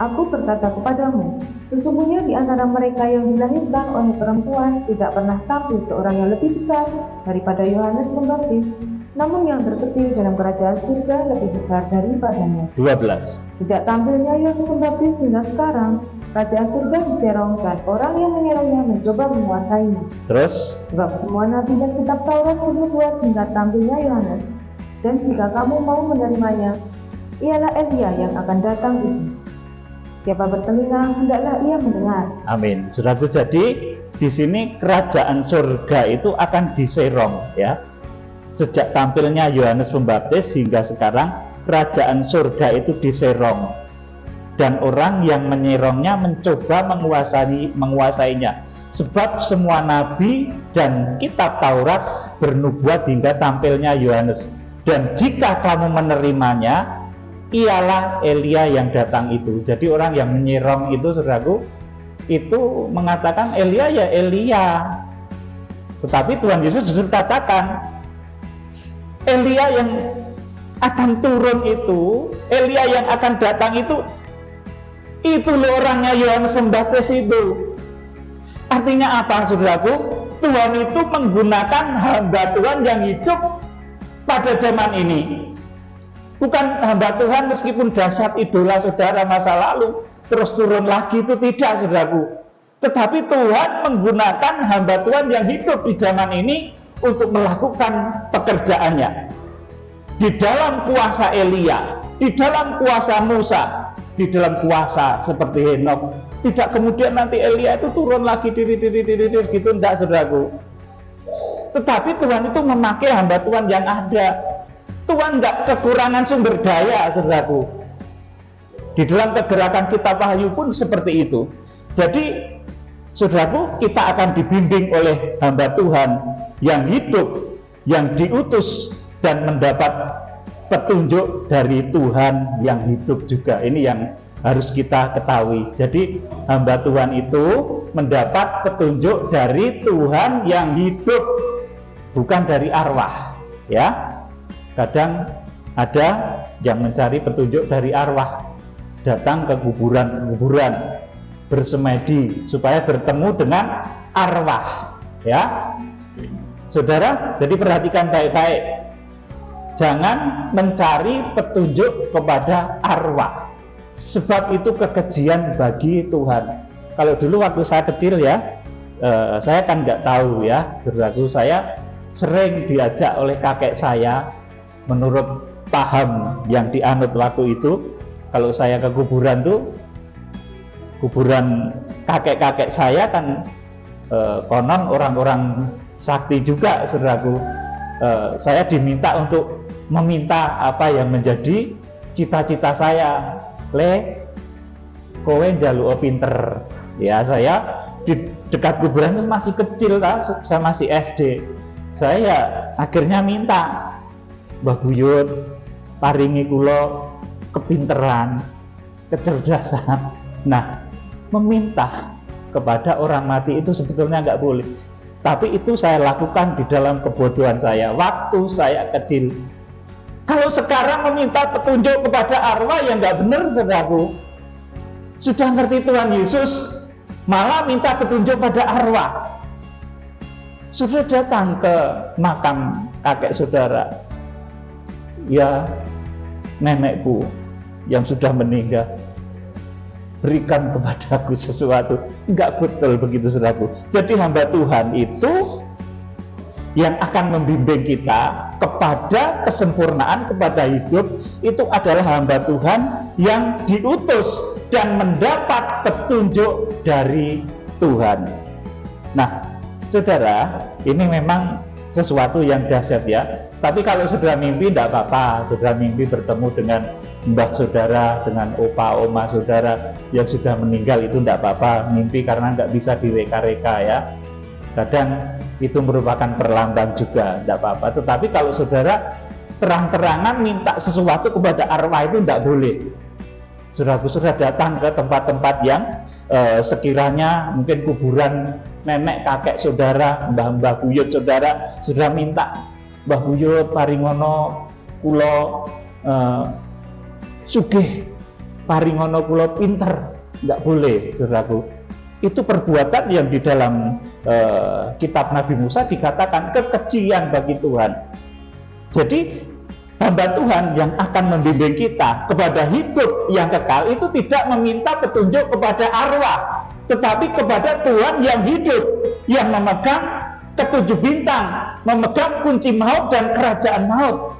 Aku berkata kepadamu, sesungguhnya di antara mereka yang dilahirkan oleh perempuan tidak pernah tampil seorang yang lebih besar daripada Yohanes Pembaptis, namun yang terkecil dalam kerajaan surga lebih besar daripadanya. 12. Sejak tampilnya Yohanes Pembaptis hingga sekarang, kerajaan surga diserong dan orang yang menyerongnya mencoba menguasainya. Terus, Sebab semua nabi dan kitab Taurat bernubuat hingga tampilnya Yohanes. Dan jika kamu mau menerimanya, ialah Elia yang akan datang itu. Siapa bertelinga, hendaklah ia mendengar. amin. Saudaraku, jadi di sini kerajaan surga itu akan diserong, ya. Sejak tampilnya Yohanes Pembaptis hingga sekarang, kerajaan surga itu diserong. Dan orang yang menyerongnya mencoba menguasainya. Sebab semua nabi dan kitab Taurat bernubuat hingga tampilnya Yohanes. Dan jika kamu menerimanya, ialah Elia yang datang itu. Jadi orang yang menyerong itu, saudaraku, itu mengatakan Elia ya Elia. Tetapi Tuhan Yesus justru katakan Elia yang akan turun itu, Elia yang akan datang itu loh orangnya Yohanes Pembaptis itu. Artinya apa, saudaraku? Tuhan itu menggunakan hamba Tuhan yang hidup pada zaman ini. Bukan hamba Tuhan meskipun dahsyat idola saudara masa lalu terus turun lagi, itu tidak, saudaraku. Tetapi Tuhan menggunakan hamba Tuhan yang hidup di zaman ini untuk melakukan pekerjaannya. Di dalam kuasa Elia, di dalam kuasa Musa, di dalam kuasa seperti Henokh. Tidak kemudian nanti Elia itu turun lagi gitu, enggak, saudaraku. Tetapi Tuhan itu memakai hamba Tuhan yang ada. Tuhan enggak kekurangan sumber daya, saudaraku. Di dalam kegerakan kitab Wahyu pun seperti itu. Jadi, saudaraku, kita akan dibimbing oleh hamba Tuhan yang hidup, yang diutus dan mendapat petunjuk dari Tuhan yang hidup juga. Ini yang harus kita ketahui. Jadi hamba Tuhan itu mendapat petunjuk dari Tuhan yang hidup, bukan dari arwah, ya. Kadang ada yang mencari petunjuk dari arwah, datang ke kuburan-kuburan, bersemedi supaya bertemu dengan arwah, ya. Saudara, jadi perhatikan baik-baik. Jangan mencari petunjuk kepada arwah, sebab itu kekejian bagi Tuhan. Kalau dulu waktu saya kecil, ya, saya kan nggak tahu, ya, saudaraku, saya sering diajak oleh kakek saya menurut paham yang dianut waktu itu. Kalau saya ke kuburan tuh, kuburan kakek-kakek saya kan konon orang-orang sakti juga, saudaraku. Saya diminta untuk meminta apa yang menjadi cita-cita saya. Le, kowe njaluk pinter. Ya, saya di dekat kuburan itu masih kecil, saya masih SD. Saya akhirnya minta, Mbah Buyut, paringi kula kepinteran, kecerdasan. Nah, meminta kepada orang mati itu sebetulnya nggak boleh. Tapi itu saya lakukan di dalam kebodohan saya waktu saya kecil. Kalau sekarang meminta petunjuk kepada arwah, ya nggak benar, saudaraku. Sudah ngerti Tuhan Yesus, malah minta petunjuk pada arwah. Sudah datang ke makam kakek saudara, ya nenekku yang sudah meninggal, berikan kepadaku sesuatu. Enggak betul begitu, saudaraku. Jadi hamba Tuhan itu yang akan membimbing kita kepada kesempurnaan, kepada hidup, itu adalah hamba Tuhan yang diutus dan mendapat petunjuk dari Tuhan. Nah, saudara, ini memang sesuatu yang dahsyat, ya. Tapi kalau saudara mimpi tidak apa-apa, saudara mimpi bertemu dengan mbah saudara, dengan opa oma saudara yang sudah meninggal, itu tidak apa-apa mimpi, karena tidak bisa direka-reka, ya. Kadang itu merupakan perlambang juga, tidak apa-apa. Tetapi kalau saudara terang-terangan minta sesuatu kepada arwah, itu tidak boleh. Saudaraku, sudah datang ke tempat-tempat yang sekiranya mungkin kuburan nenek kakek saudara, mbah buyut saudara sudah minta, mbah buyut paringono kula sugih, paringono kula pinter, nggak boleh, saudaraku. Itu perbuatan yang di dalam kitab Nabi Musa dikatakan kekejian bagi Tuhan. Jadi hamba Tuhan yang akan membimbing kita kepada hidup yang kekal itu tidak meminta petunjuk kepada arwah, tetapi kepada Tuhan yang hidup, yang memegang ketujuh bintang, memegang kunci maut dan kerajaan maut.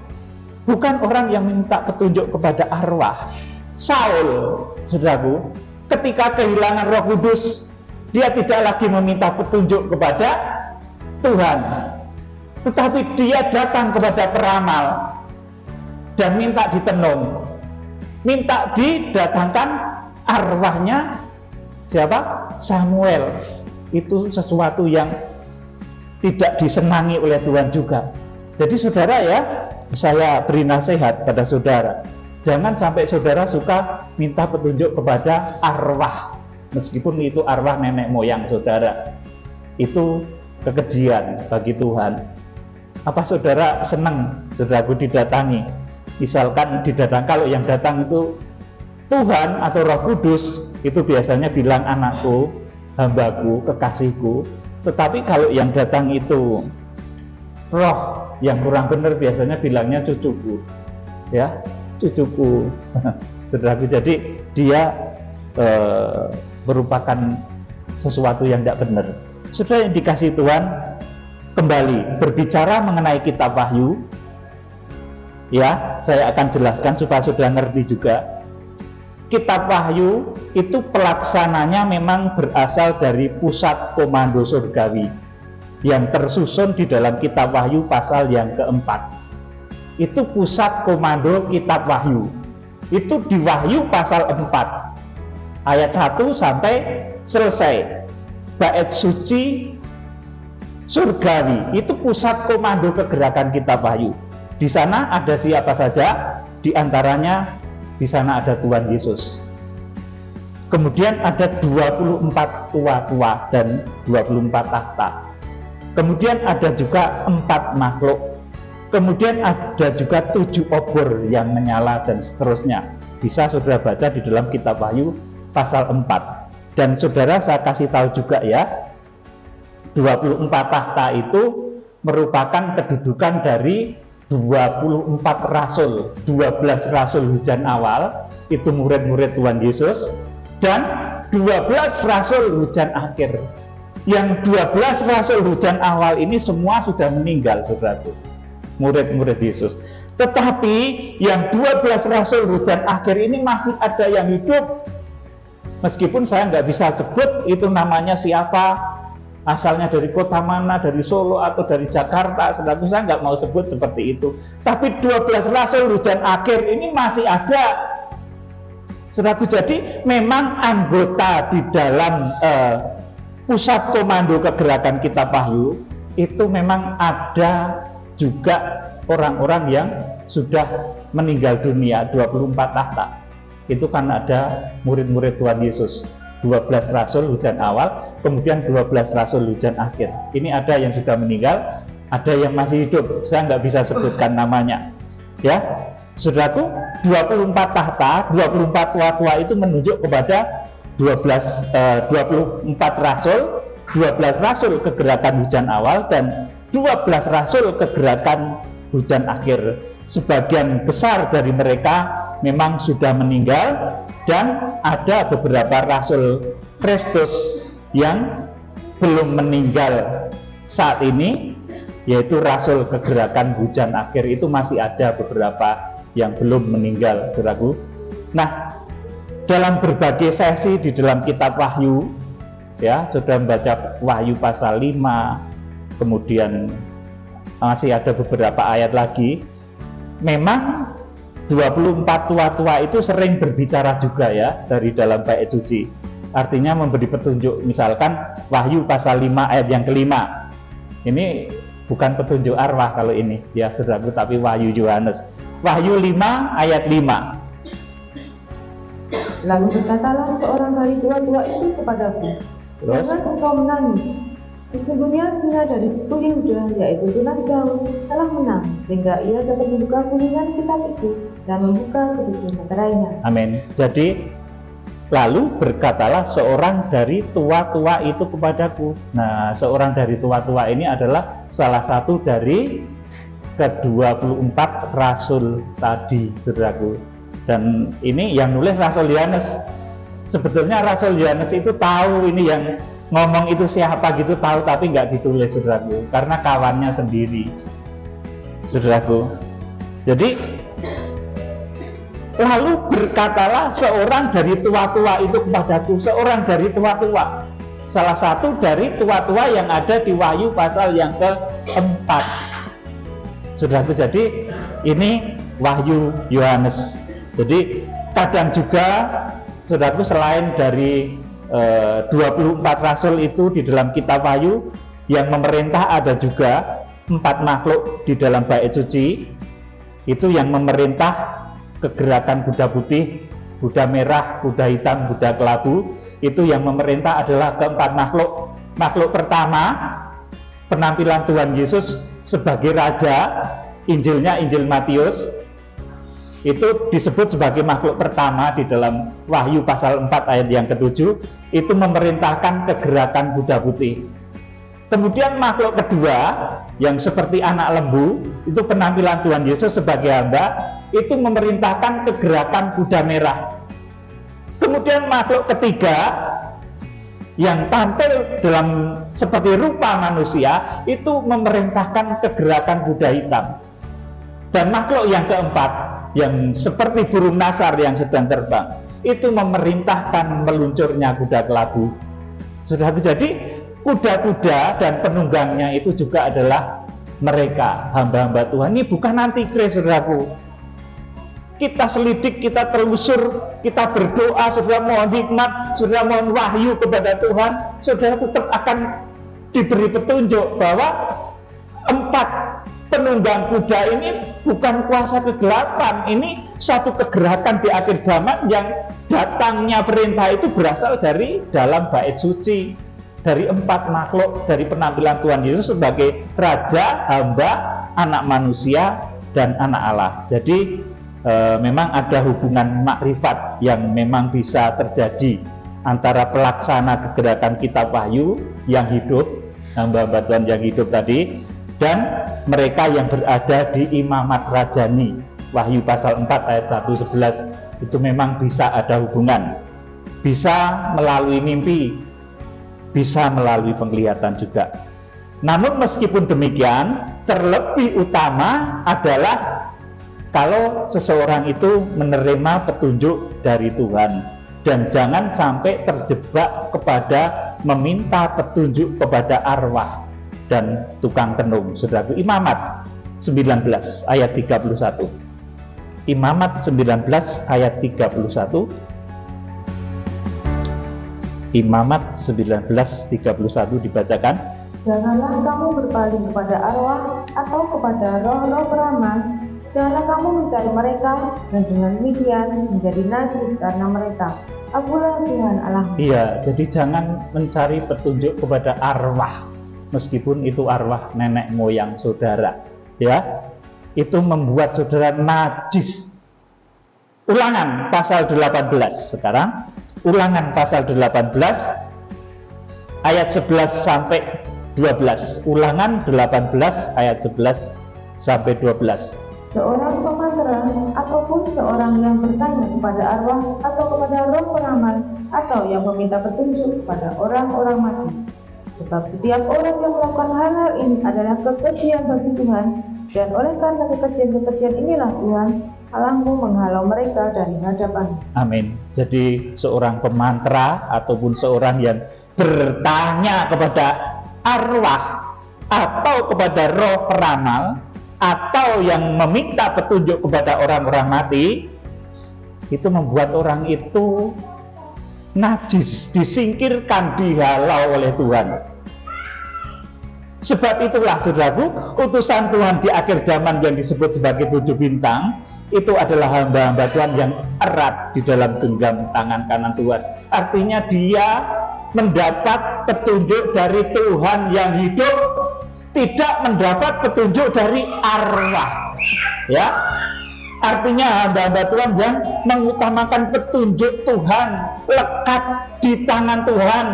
Bukan orang yang minta petunjuk kepada arwah. Saul, saudaraku, ketika kehilangan Roh Kudus, dia tidak lagi meminta petunjuk kepada Tuhan, tetapi dia datang kepada peramal dan minta ditenung, minta didatangkan arwahnya siapa? Samuel. Itu sesuatu yang tidak disenangi oleh Tuhan juga. Jadi saudara ya, saya beri nasihat pada saudara, jangan sampai saudara suka minta petunjuk kepada arwah, meskipun itu arwah nenek moyang saudara. Itu kekejian bagi Tuhan. Apa saudara senang saudaraku didatangi? Misalkan didatang, kalau yang datang itu Tuhan atau Roh Kudus, itu biasanya bilang anakku, hambaku, kekasihku. Tetapi kalau yang datang itu roh yang kurang benar, biasanya bilangnya cucuku, ya, cucuku. Saudaraku, jadi dia merupakan sesuatu yang tidak benar. Saudara yang dikasihi Tuhan, kembali berbicara mengenai kitab Wahyu, ya, saya akan jelaskan supaya saudara ngerti juga. Kitab Wahyu itu pelaksananya memang berasal dari pusat komando surgawi yang tersusun di dalam kitab Wahyu pasal yang keempat. Itu pusat komando kitab Wahyu. Itu di Wahyu pasal 4 ayat 1 sampai selesai. Bait suci surgawi itu pusat komando kegerakan kitab Wahyu. Di sana ada siapa saja? Di antaranya di sana ada Tuhan Yesus. Kemudian ada 24 tua-tua dan 24 takhta. Kemudian ada juga 4 makhluk. Kemudian ada juga 7 obor yang menyala dan seterusnya. Bisa saudara baca di dalam kitab Wahyu pasal 4. Dan saudara saya kasih tahu juga ya, 24 takhta itu merupakan kedudukan dari 24 rasul, 12 rasul hujan awal, itu murid-murid Tuhan Yesus, dan 12 rasul hujan akhir. Yang 12 rasul hujan awal ini semua sudah meninggal, saudaraku, murid-murid Yesus. Tetapi yang 12 rasul hujan akhir ini masih ada yang hidup. Meskipun saya nggak bisa sebut itu namanya siapa, asalnya dari kota mana, dari Solo atau dari Jakarta, saudaraku, saya nggak mau sebut seperti itu. Tapi 12 rasul hujan akhir ini masih ada, saudaraku. Jadi memang anggota di dalam pusat komando kegerakan kitab Wahyu itu memang ada juga orang-orang yang sudah meninggal dunia, 24 takhta. Itu kan ada murid-murid Tuhan Yesus, 12 rasul hujan awal, kemudian 12 rasul hujan akhir. Ini ada yang sudah meninggal, ada yang masih hidup, saya nggak bisa sebutkan namanya. Ya, saudaraku, 24 takhta, 24 tua-tua itu menunjuk kepada 24 rasul, 12 rasul kegerakan hujan awal, dan 12 rasul kegerakan hujan akhir. Sebagian besar dari mereka memang sudah meninggal, dan ada beberapa rasul Kristus yang belum meninggal saat ini, yaitu rasul kegerakan hujan akhir. Itu masih ada beberapa yang belum meninggal, saudaraku. Nah, dalam berbagai sesi di dalam kitab Wahyu, ya, sudah membaca Wahyu pasal 5, kemudian masih ada beberapa ayat lagi. Memang 24 tua-tua itu sering berbicara juga ya dari dalam bait suci. Artinya memberi petunjuk, misalkan Wahyu pasal 5 ayat yang kelima. Ini bukan petunjuk arwah kalau ini ya saudaraku, tapi Wahyu Yohanes. Wahyu 5 ayat 5. Lalu berkatalah seorang dari tua-tua itu kepadaku, Terus? jangan engkau menangis. Sesungguhnya singa dari suku Yehuda, yaitu tunas Daud, telah menang, sehingga ia dapat membuka gulungan kitab itu dan membuka ketujuh meterainya. Amin. Jadi lalu berkatalah seorang dari tua-tua itu kepadaku. Nah, seorang dari tua-tua ini adalah salah satu dari ke-24 rasul tadi, saudaraku. Dan ini yang nulis Rasul Yohanes. Sebetulnya Rasul Yohanes itu tahu ini yang ngomong itu siapa gitu, tahu, tapi nggak ditulis, saudaraku, karena kawannya sendiri, saudaraku. Jadi lalu berkatalah seorang dari tua-tua itu kepadaku, seorang dari tua-tua, salah satu dari tua-tua yang ada di Wahyu pasal yang ke-4, saudaraku. Jadi ini Wahyu Yohanes. Jadi kadang juga, saudaraku, selain dari 24 rasul itu di dalam kitab Wahyu yang memerintah, ada juga 4 makhluk di dalam bait suci itu yang memerintah kegerakan Buddha putih, Buddha merah, Buddha hitam, Buddha kelabu. Itu yang memerintah adalah keempat makhluk. Makhluk pertama, penampilan Tuhan Yesus sebagai Raja, Injilnya Injil Matius, itu disebut sebagai makhluk pertama di dalam Wahyu pasal 4 ayat yang ke-7, itu memerintahkan kegerakan Buddha putih. Kemudian makhluk kedua yang seperti anak lembu, itu penampilan Tuhan Yesus sebagai hamba, itu memerintahkan kegerakan Buddha merah. Kemudian makhluk ketiga yang tampil dalam seperti rupa manusia, itu memerintahkan kegerakan Buddha hitam. Dan makhluk yang keempat yang seperti burung nasar yang sedang terbang, itu memerintahkan meluncurnya kuda kelabu. Saudara, jadi kuda-kuda dan penunggangnya itu juga adalah mereka, hamba-hamba Tuhan. Ini bukan antikris, saudaraku. Kita selidik, kita telusur, kita berdoa, saudara mohon hikmat, saudara mohon wahyu kepada Tuhan, saudara tetap akan diberi petunjuk bahwa 4 penunggang kuda ini bukan kuasa kegelapan. Ini satu kegerakan di akhir zaman yang datangnya perintah itu berasal dari dalam bait suci, dari 4 makhluk, dari penampilan Tuhan Yesus sebagai Raja, hamba, anak manusia, dan anak Allah. Jadi memang ada hubungan makrifat yang memang bisa terjadi antara pelaksana kegerakan kitab Wahyu yang hidup, hamba-hamba Tuhan yang hidup tadi, dan mereka yang berada di imamat rajani. Wahyu pasal 4 ayat 1-11 itu memang bisa ada hubungan, bisa melalui mimpi, bisa melalui penglihatan juga. Namun meskipun demikian, terlebih utama adalah kalau seseorang itu menerima petunjuk dari Tuhan, dan jangan sampai terjebak kepada meminta petunjuk kepada arwah dan tukang tenung. Saudaraku, Imamat 19 ayat 31. Imamat 19 ayat 31. Imamat 19:31 dibacakan. Janganlah kamu berpaling kepada arwah atau kepada roh-roh peramal. Janganlah kamu mencari mereka, dan dengan demikian menjadi najis karena mereka. Akulah Tuhan Allahmu. Iya, jadi jangan mencari petunjuk kepada arwah, meskipun itu arwah nenek moyang saudara, ya, itu membuat saudara najis. Ulangan pasal 18 sekarang, Ulangan pasal 18 ayat 11 sampai 12. Ulangan 18 ayat 11 sampai 12. Seorang pemantra ataupun seorang yang bertanya kepada arwah atau kepada roh peramal atau yang meminta petunjuk kepada orang-orang mati. Sebab setiap orang yang melakukan hal-hal ini adalah kekejian bagi Tuhan, dan oleh karena kekejian-kekejian inilah Tuhan Allahmu menghalau mereka dari hadapan. Amin. Jadi seorang pemantra ataupun seorang yang bertanya kepada arwah atau kepada roh peramal atau yang meminta petunjuk kepada orang-orang mati, itu membuat orang itu najis, disingkirkan, dihalau oleh Tuhan. Sebab itulah saudaraku, utusan Tuhan di akhir zaman yang disebut sebagai 7 bintang itu adalah hamba-hamba Tuhan yang erat di dalam genggam tangan kanan Tuhan. Artinya dia mendapat petunjuk dari Tuhan yang hidup, tidak mendapat petunjuk dari arwah. Ya, artinya hamba-hamba Tuhan yang mengutamakan petunjuk Tuhan, lekat di tangan Tuhan,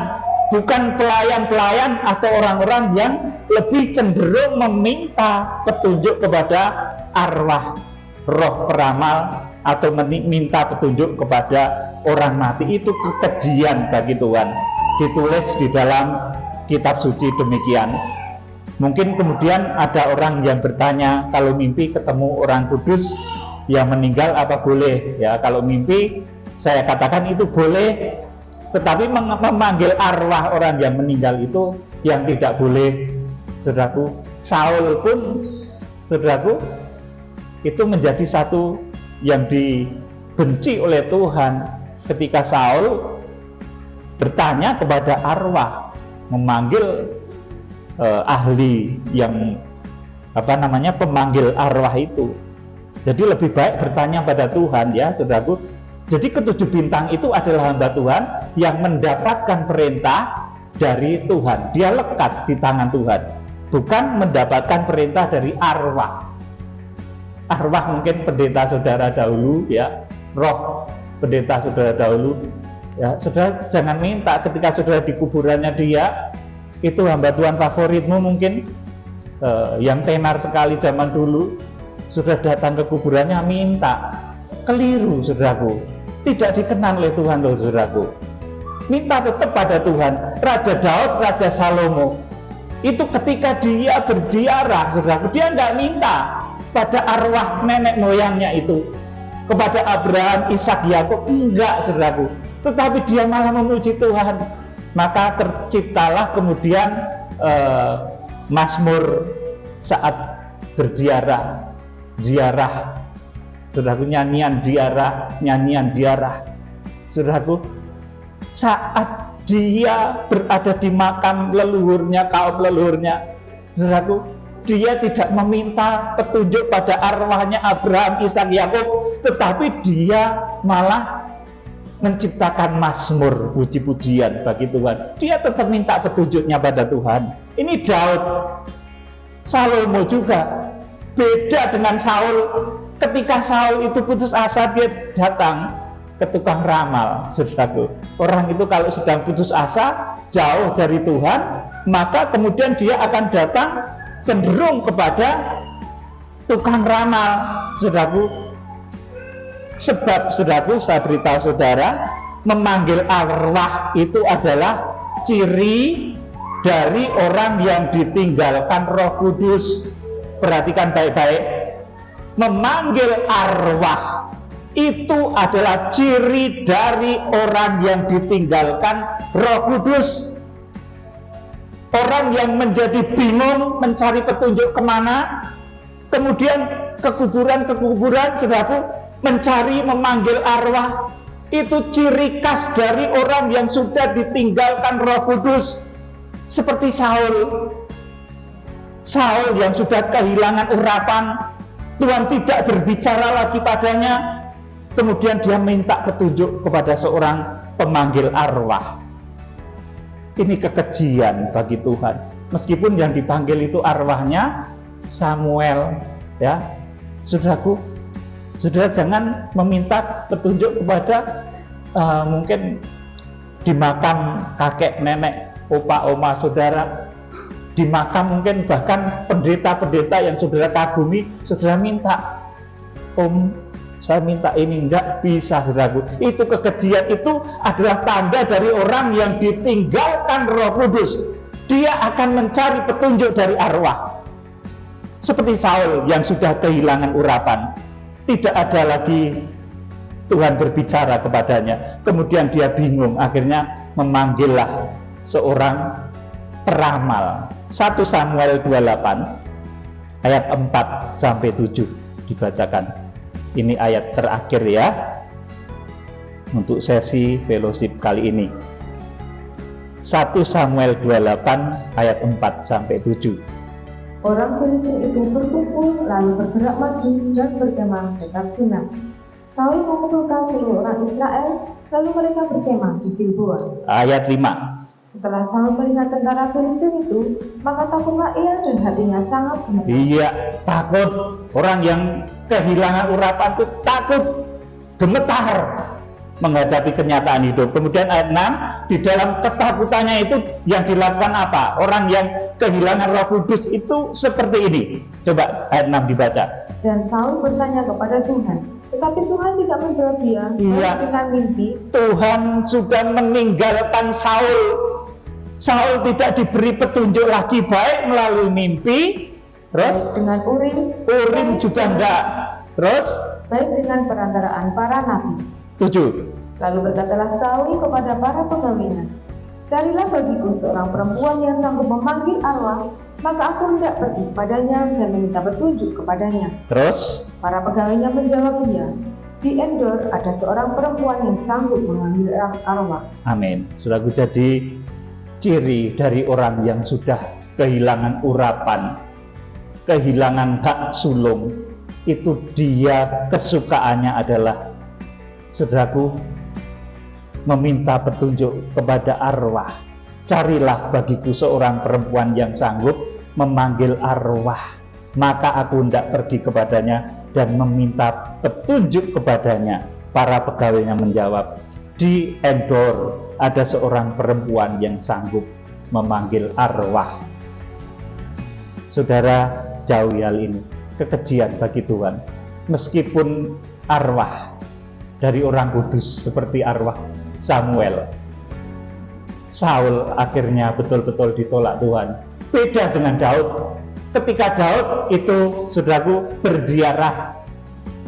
bukan pelayan-pelayan atau orang-orang yang lebih cenderung meminta petunjuk kepada arwah, roh peramal, atau minta petunjuk kepada orang mati. Itu kekejian bagi Tuhan. Ditulis di dalam kitab suci demikian. Mungkin kemudian ada orang yang bertanya, kalau mimpi ketemu orang kudus yang meninggal apa boleh? Ya, kalau mimpi saya katakan itu boleh, tetapi memanggil arwah orang yang meninggal itu yang tidak boleh. Saudaraku, Saul pun, saudaraku, itu menjadi satu yang dibenci oleh Tuhan ketika Saul bertanya kepada arwah, memanggil ahli yang pemanggil arwah itu. Jadi lebih baik bertanya pada Tuhan, ya saudaraku. Jadi ketujuh bintang itu adalah hamba Tuhan yang mendapatkan perintah dari Tuhan. Dia lekat di tangan Tuhan, bukan mendapatkan perintah dari arwah. Arwah mungkin pendeta saudara dahulu, ya, roh pendeta saudara dahulu. Ya, saudara jangan minta ketika saudara di kuburannya dia, itu hamba Tuhan favoritmu mungkin, yang tenar sekali zaman dulu, sudah datang ke kuburannya minta. Keliru, saudaraku. Tidak dikenal oleh Tuhan, loh, saudaraku. Minta tetap pada Tuhan. Raja Daud, Raja Salomo, itu ketika dia berziarah, saudaraku, dia nggak minta pada arwah nenek moyangnya itu, kepada Abraham, Ishak, Yakub, enggak, saudaraku. Tetapi dia malah memuji Tuhan. Maka terciptalah kemudian Mazmur saat berziarah, saudaraku, nyanyian ziarah, saudaraku, saat dia berada di makam leluhurnya, kaum leluhurnya, saudaraku, dia tidak meminta petunjuk pada arwahnya Abraham, Ishak, Yakub, tetapi dia malah menciptakan mazmur, puji-pujian bagi Tuhan. Dia tetap minta petunjuknya pada Tuhan. Ini Daud. Salomo juga beda dengan Saul. Ketika Saul itu putus asa, dia datang ke tukang ramal, saudaraku. Orang itu kalau sedang putus asa, jauh dari Tuhan, maka kemudian dia akan datang cenderung kepada tukang ramal, saudaraku. Sebab, saudaraku, saya beritahu saudara, memanggil arwah itu adalah ciri dari orang yang ditinggalkan Roh Kudus. Perhatikan baik-baik. Memanggil arwah itu adalah ciri dari orang yang ditinggalkan Roh Kudus. Orang yang menjadi bingung mencari petunjuk kemana, kemudian ke kuburan, saudaraku, mencari, memanggil arwah, itu ciri khas dari orang yang sudah ditinggalkan Roh Kudus. Seperti Saul yang sudah kehilangan urapan, Tuhan tidak berbicara lagi padanya, kemudian dia minta petunjuk kepada seorang pemanggil arwah. Ini kekejian bagi Tuhan. Meskipun yang dipanggil itu arwahnya Samuel, ya, saudaraku. Saudara jangan meminta petunjuk kepada mungkin di makam kakek, nenek, opa, oma saudara, di makam mungkin bahkan pendeta-pendeta yang saudara kagumi, saudara minta, Om, saya minta ini, enggak bisa, saudaraku. Itu kekejian, itu adalah tanda dari orang yang ditinggalkan Roh Kudus. Dia akan mencari petunjuk dari arwah. Seperti Saul yang sudah kehilangan urapan. Tidak ada lagi Tuhan berbicara kepadanya. Kemudian dia bingung, akhirnya memanggillah seorang peramal. 1 Samuel 28 ayat 4-7 dibacakan. Ini ayat terakhir, ya, untuk sesi fellowship kali ini. 1 Samuel 28 ayat 4-7. Orang Filistin itu berkumpul lalu bergerak maju dan berkemah dekat Sunam. Saul mengumpulkan seluruh orang Israel, lalu mereka berkemah di Gilboa. Ayat 5. Setelah Saul melihat tentara Filistin itu, maka takutlah ia dan hatinya sangat gemetar. Iya, takut. Orang yang kehilangan urapan itu takut, gemetar menghadapi kenyataan hidup. Kemudian ayat 6, di dalam ketakutannya itu yang dilakukan apa? Orang yang kehilangan Roh Kudus itu seperti ini. Coba ayat 6 dibaca. Dan Saul bertanya kepada Tuhan, tetapi Tuhan tidak menjawab dia. Iya. Dengan mimpi, Tuhan sudah meninggalkan Saul. Saul tidak diberi petunjuk lagi, baik melalui mimpi, terus dengan Urim juga enggak, terus baik dengan perantaraan para nabi. 7. Lalu berkatalah Saul kepada para pegawainya, carilah bagiku seorang perempuan yang sanggup memanggil arwah, maka aku hendak pergi kepadanya dan meminta petunjuk kepadanya. Terus Para pegawainya menjawab dia, di Endor ada seorang perempuan yang sanggup memanggil arwah. amin. Saudaraku, jadi ciri dari orang yang sudah kehilangan urapan, kehilangan hak sulung, itu dia kesukaannya adalah, saudaraku, meminta petunjuk kepada arwah. Carilah bagiku seorang perempuan yang sanggup memanggil arwah, maka aku hendak pergi kepadanya dan meminta petunjuk kepadanya. Para pegawainya menjawab, di Endor ada seorang perempuan yang sanggup memanggil arwah. Saudara, jauhi hal ini, kekejian bagi Tuhan. Meskipun arwah dari orang kudus seperti arwah Samuel, Saul akhirnya betul-betul ditolak Tuhan. Beda dengan Daud. Ketika Daud itu, saudaraku, berziarah,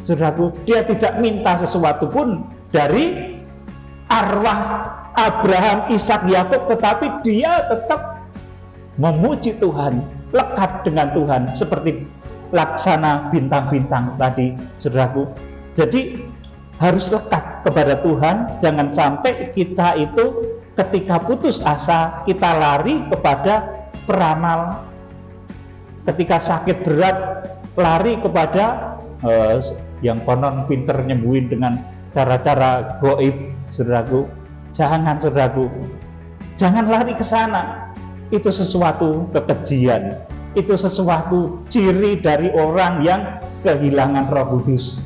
saudaraku, dia tidak minta sesuatu pun dari arwah Abraham, Ishak, Yakub, tetapi dia tetap memuji Tuhan, lekat dengan Tuhan, seperti laksana bintang-bintang tadi, saudaraku. Jadi harus lekat kepada Tuhan. Jangan sampai kita itu ketika putus asa, kita lari kepada peramal. Ketika sakit berat, lari kepada yang konon pinter nyembuhin dengan cara-cara goib, saudaraku. Jangan, saudaraku, jangan lari ke sana. Itu sesuatu kekejian, itu sesuatu ciri dari orang yang kehilangan Roh Kudus.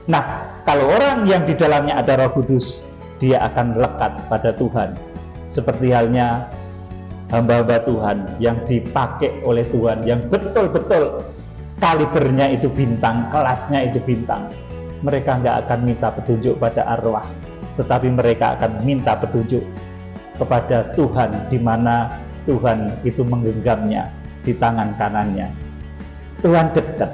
Nah, kalau orang yang di dalamnya ada Roh Kudus, dia akan lekat pada Tuhan. Seperti halnya hamba-hamba Tuhan yang dipakai oleh Tuhan, yang betul-betul kalibernya itu bintang, kelasnya itu bintang. Mereka nggak akan minta petunjuk pada arwah, tetapi mereka akan minta petunjuk kepada Tuhan, di mana Tuhan itu menggenggamnya di tangan kanannya. Tuhan dekat,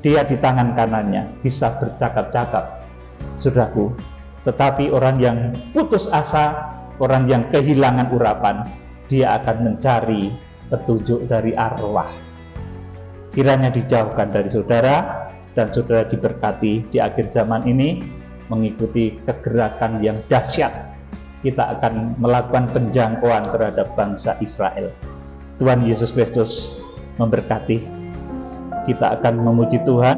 dia di tangan kanannya, bisa bercakap-cakap, saudaraku. Tetapi orang yang putus asa, orang yang kehilangan urapan, dia akan mencari petunjuk dari arwah. Kiranya dijauhkan dari saudara, dan saudara diberkati di akhir zaman ini mengikuti kegerakan yang dahsyat. Kita akan melakukan penjangkauan terhadap bangsa Israel. Tuhan Yesus Kristus memberkati. Kita akan memuji Tuhan